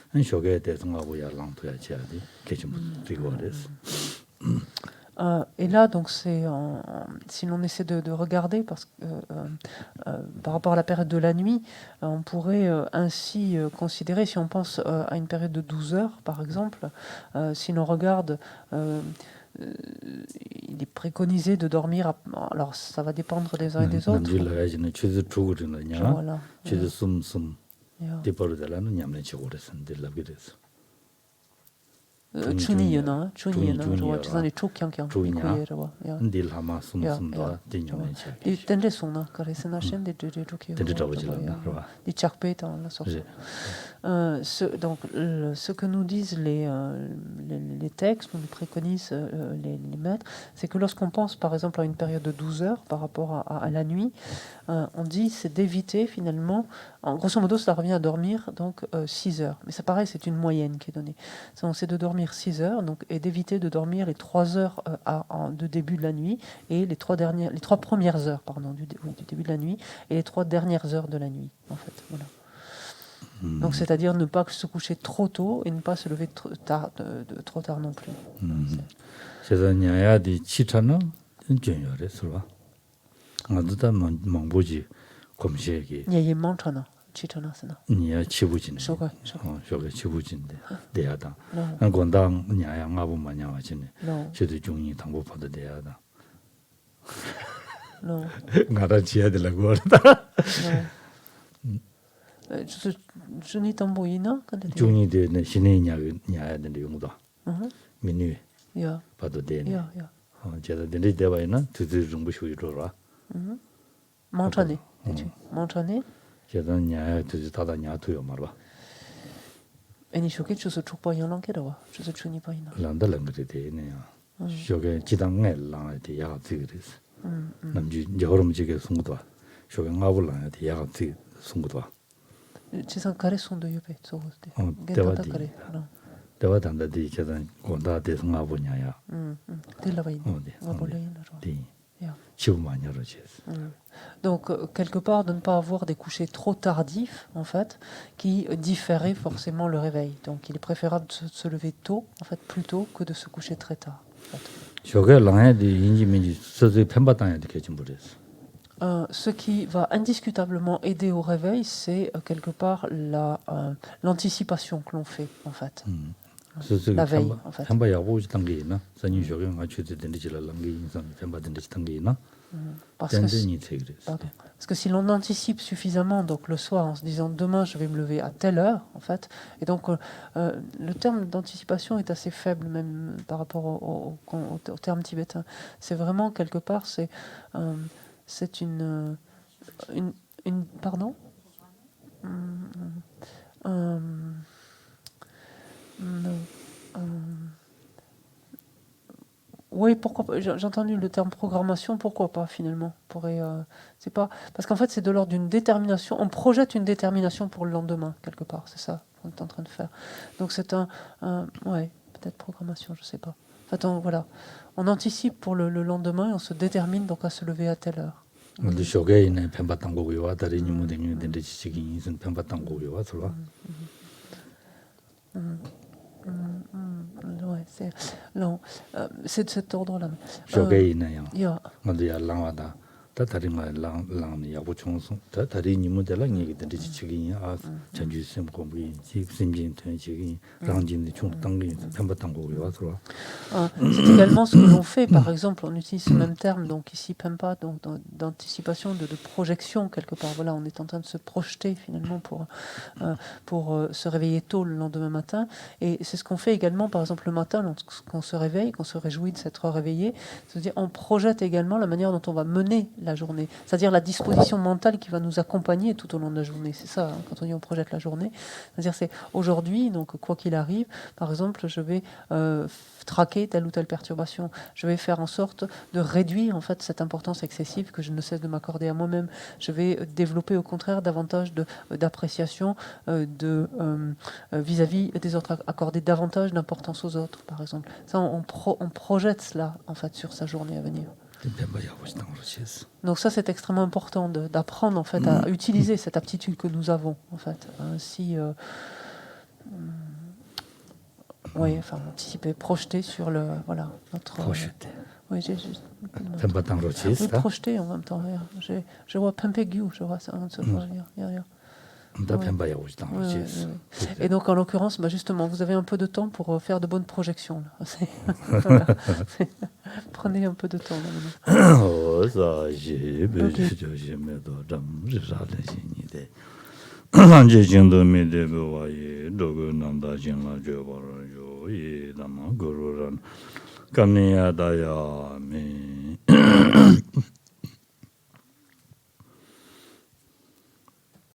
한 쇼게 대성하고 야랑도야 지야디 계신 분 되고레스. Et là, donc, si l'on essaie de regarder, parce que par rapport à la période de la nuit, on pourrait ainsi considérer, si on pense à une période de 12 heures, par exemple, si l'on regarde, il est préconisé de dormir, alors ça va dépendre des uns et des autres. Voilà. 춘이나 저한테 촉향향 이거예요. 딜하마 숨숨다 dinyomenche. Et tenlesona karesena chaîne des deux qui des charpés dans la sorte. Donc ce que nous disent les textes, nous préconisent les maîtres, c'est que lorsqu'on pense par exemple à une période de 12 heures par rapport à la nuit, on dit c'est d'éviter finalement, en grosso modo ça revient à dormir donc 6 heures. Mais ça pareil, c'est une moyenne qui est donnée. C'est de dormir dormir 6 heures donc, et d'éviter de dormir les 3 heures de début de la nuit et les 3 premières heures du début de la nuit et les 3 dernières heures de la nuit, en fait. Voilà. Donc, c'est-à-dire ne pas se coucher trop tôt et ne pas se lever trop tard non plus. 제가 냐야디 치타는 전혀래 서로. 아두다 망보지 검시에게. 예, manchana, chitanasana. 냐 치부진. 쇼가. 쇼가 치부진데. 대야다. No. 권당 냐야 아부 마냐와지네. No. 저도 중이 당부 받아 대야다. No. 나라 지야들라고 그러다. Juni tamboina, 중이 되는 신의 냐야 되는 용도. 민위. Ja. 봐도 되네. Ja. 제가 되는 대바이나 두두 정부 쇼이로라. Manchane. Manchane. 제가 냐야 두두 다다 냐투요 말봐. Eni shoke chusu chukpa yang lang kera wa. Chusu chuni pa ina. 란달랑 그래 되네요. 쇼게 지당에 랑한테 야가 되그랬어. 남주 여름 지게 송도. 쇼게 nga불랑한테 야가 되 송도. Chisan kare sondo yope tsogote. 대화디. kare. No. 대화단다디 제가 권다 대서 nga보냐야. Tela va ina. 네. Va bola ina. 네. Ja. 치부만 열어지스. Donc, quelque part, de ne pas avoir des couchers trop tardifs, en fait, qui différaient forcément le réveil. Donc, il est préférable de se lever tôt, en fait, plus tôt que de se coucher très tard. En fait. 쇼게 랑해디 인지민지 서서 펜바당에 되게 버렸어. Ce qui va indiscutablement aider au réveil, c'est quelque part l'anticipation que l'on fait, en fait. La veille, en fait. 펜바 야보지 단계이나 선이 쇼게 맞추지 된지라 랑게 인상 펜바 된지 단계이나 Parce que si l'on anticipe suffisamment donc le soir en se disant demain je vais me lever à telle heure en fait, et donc le terme d'anticipation est assez faible même par rapport au terme tibétain. C'est vraiment quelque part c'est une pardon. Oui, pourquoi pas. J'ai entendu le terme programmation, pourquoi pas finalement. C'est pas parce qu'en fait c'est de l'ordre d'une détermination. On projette une détermination pour le lendemain quelque part. C'est ça qu'on est en train de faire. Donc c'est peut-être programmation, je sais pas. En fait, voilà, on anticipe pour le lendemain et on se détermine donc à se lever à telle heure. 근데 쇼게 있는 펜바당 고기와 다른 이모 되는 데는 지식이 있는 펜바당 고기와 서로. Ouais, c'est de cet ordre-là. 쇼게 있네요. Yeah. 근데 야랑와다. 다다리마 랑랑이 야고 총송. 다다리 이모들랑 얘기들 지식이 전주 쌤 공부이 지심진 전지기 랑진의 총 당기 펜바당 고기와 서로. C'est également ce que l'on fait, par exemple, on utilise ce même terme, donc ici Pempa, donc d'anticipation, de projection quelque part. Voilà, on est en train de se projeter finalement pour se réveiller tôt le lendemain matin. Et c'est ce qu'on fait également, par exemple, le matin, lorsqu'on se réveille, qu'on se réjouit de s'être réveillé. C'est-à-dire, on projette également la manière dont on va mener la journée, c'est-à-dire la disposition mentale qui va nous accompagner tout au long de la journée. C'est ça, quand on dit on projette la journée. C'est-à-dire, c'est aujourd'hui, donc quoi qu'il arrive, par exemple, je vais traquer telle ou telle perturbation. Je vais faire en sorte de réduire en fait cette importance excessive que je ne cesse de m'accorder à moi-même. Je vais développer au contraire davantage d'appréciation vis-à-vis des autres, accorder davantage d'importance aux autres, par exemple. Ça, on projette cela en fait sur sa journée à venir. Donc ça, c'est extrêmement important d'apprendre en fait à utiliser cette aptitude que nous avons en fait. Oui, enfin anticiper, projeter sur notre. Projeter. Oui, oui, projeter en même temps. Je vois Pempegu, je vois ça. Et donc, en l'occurrence, justement, vous avez un peu de temps pour faire de bonnes projections. Là. Prenez un peu de temps. Là.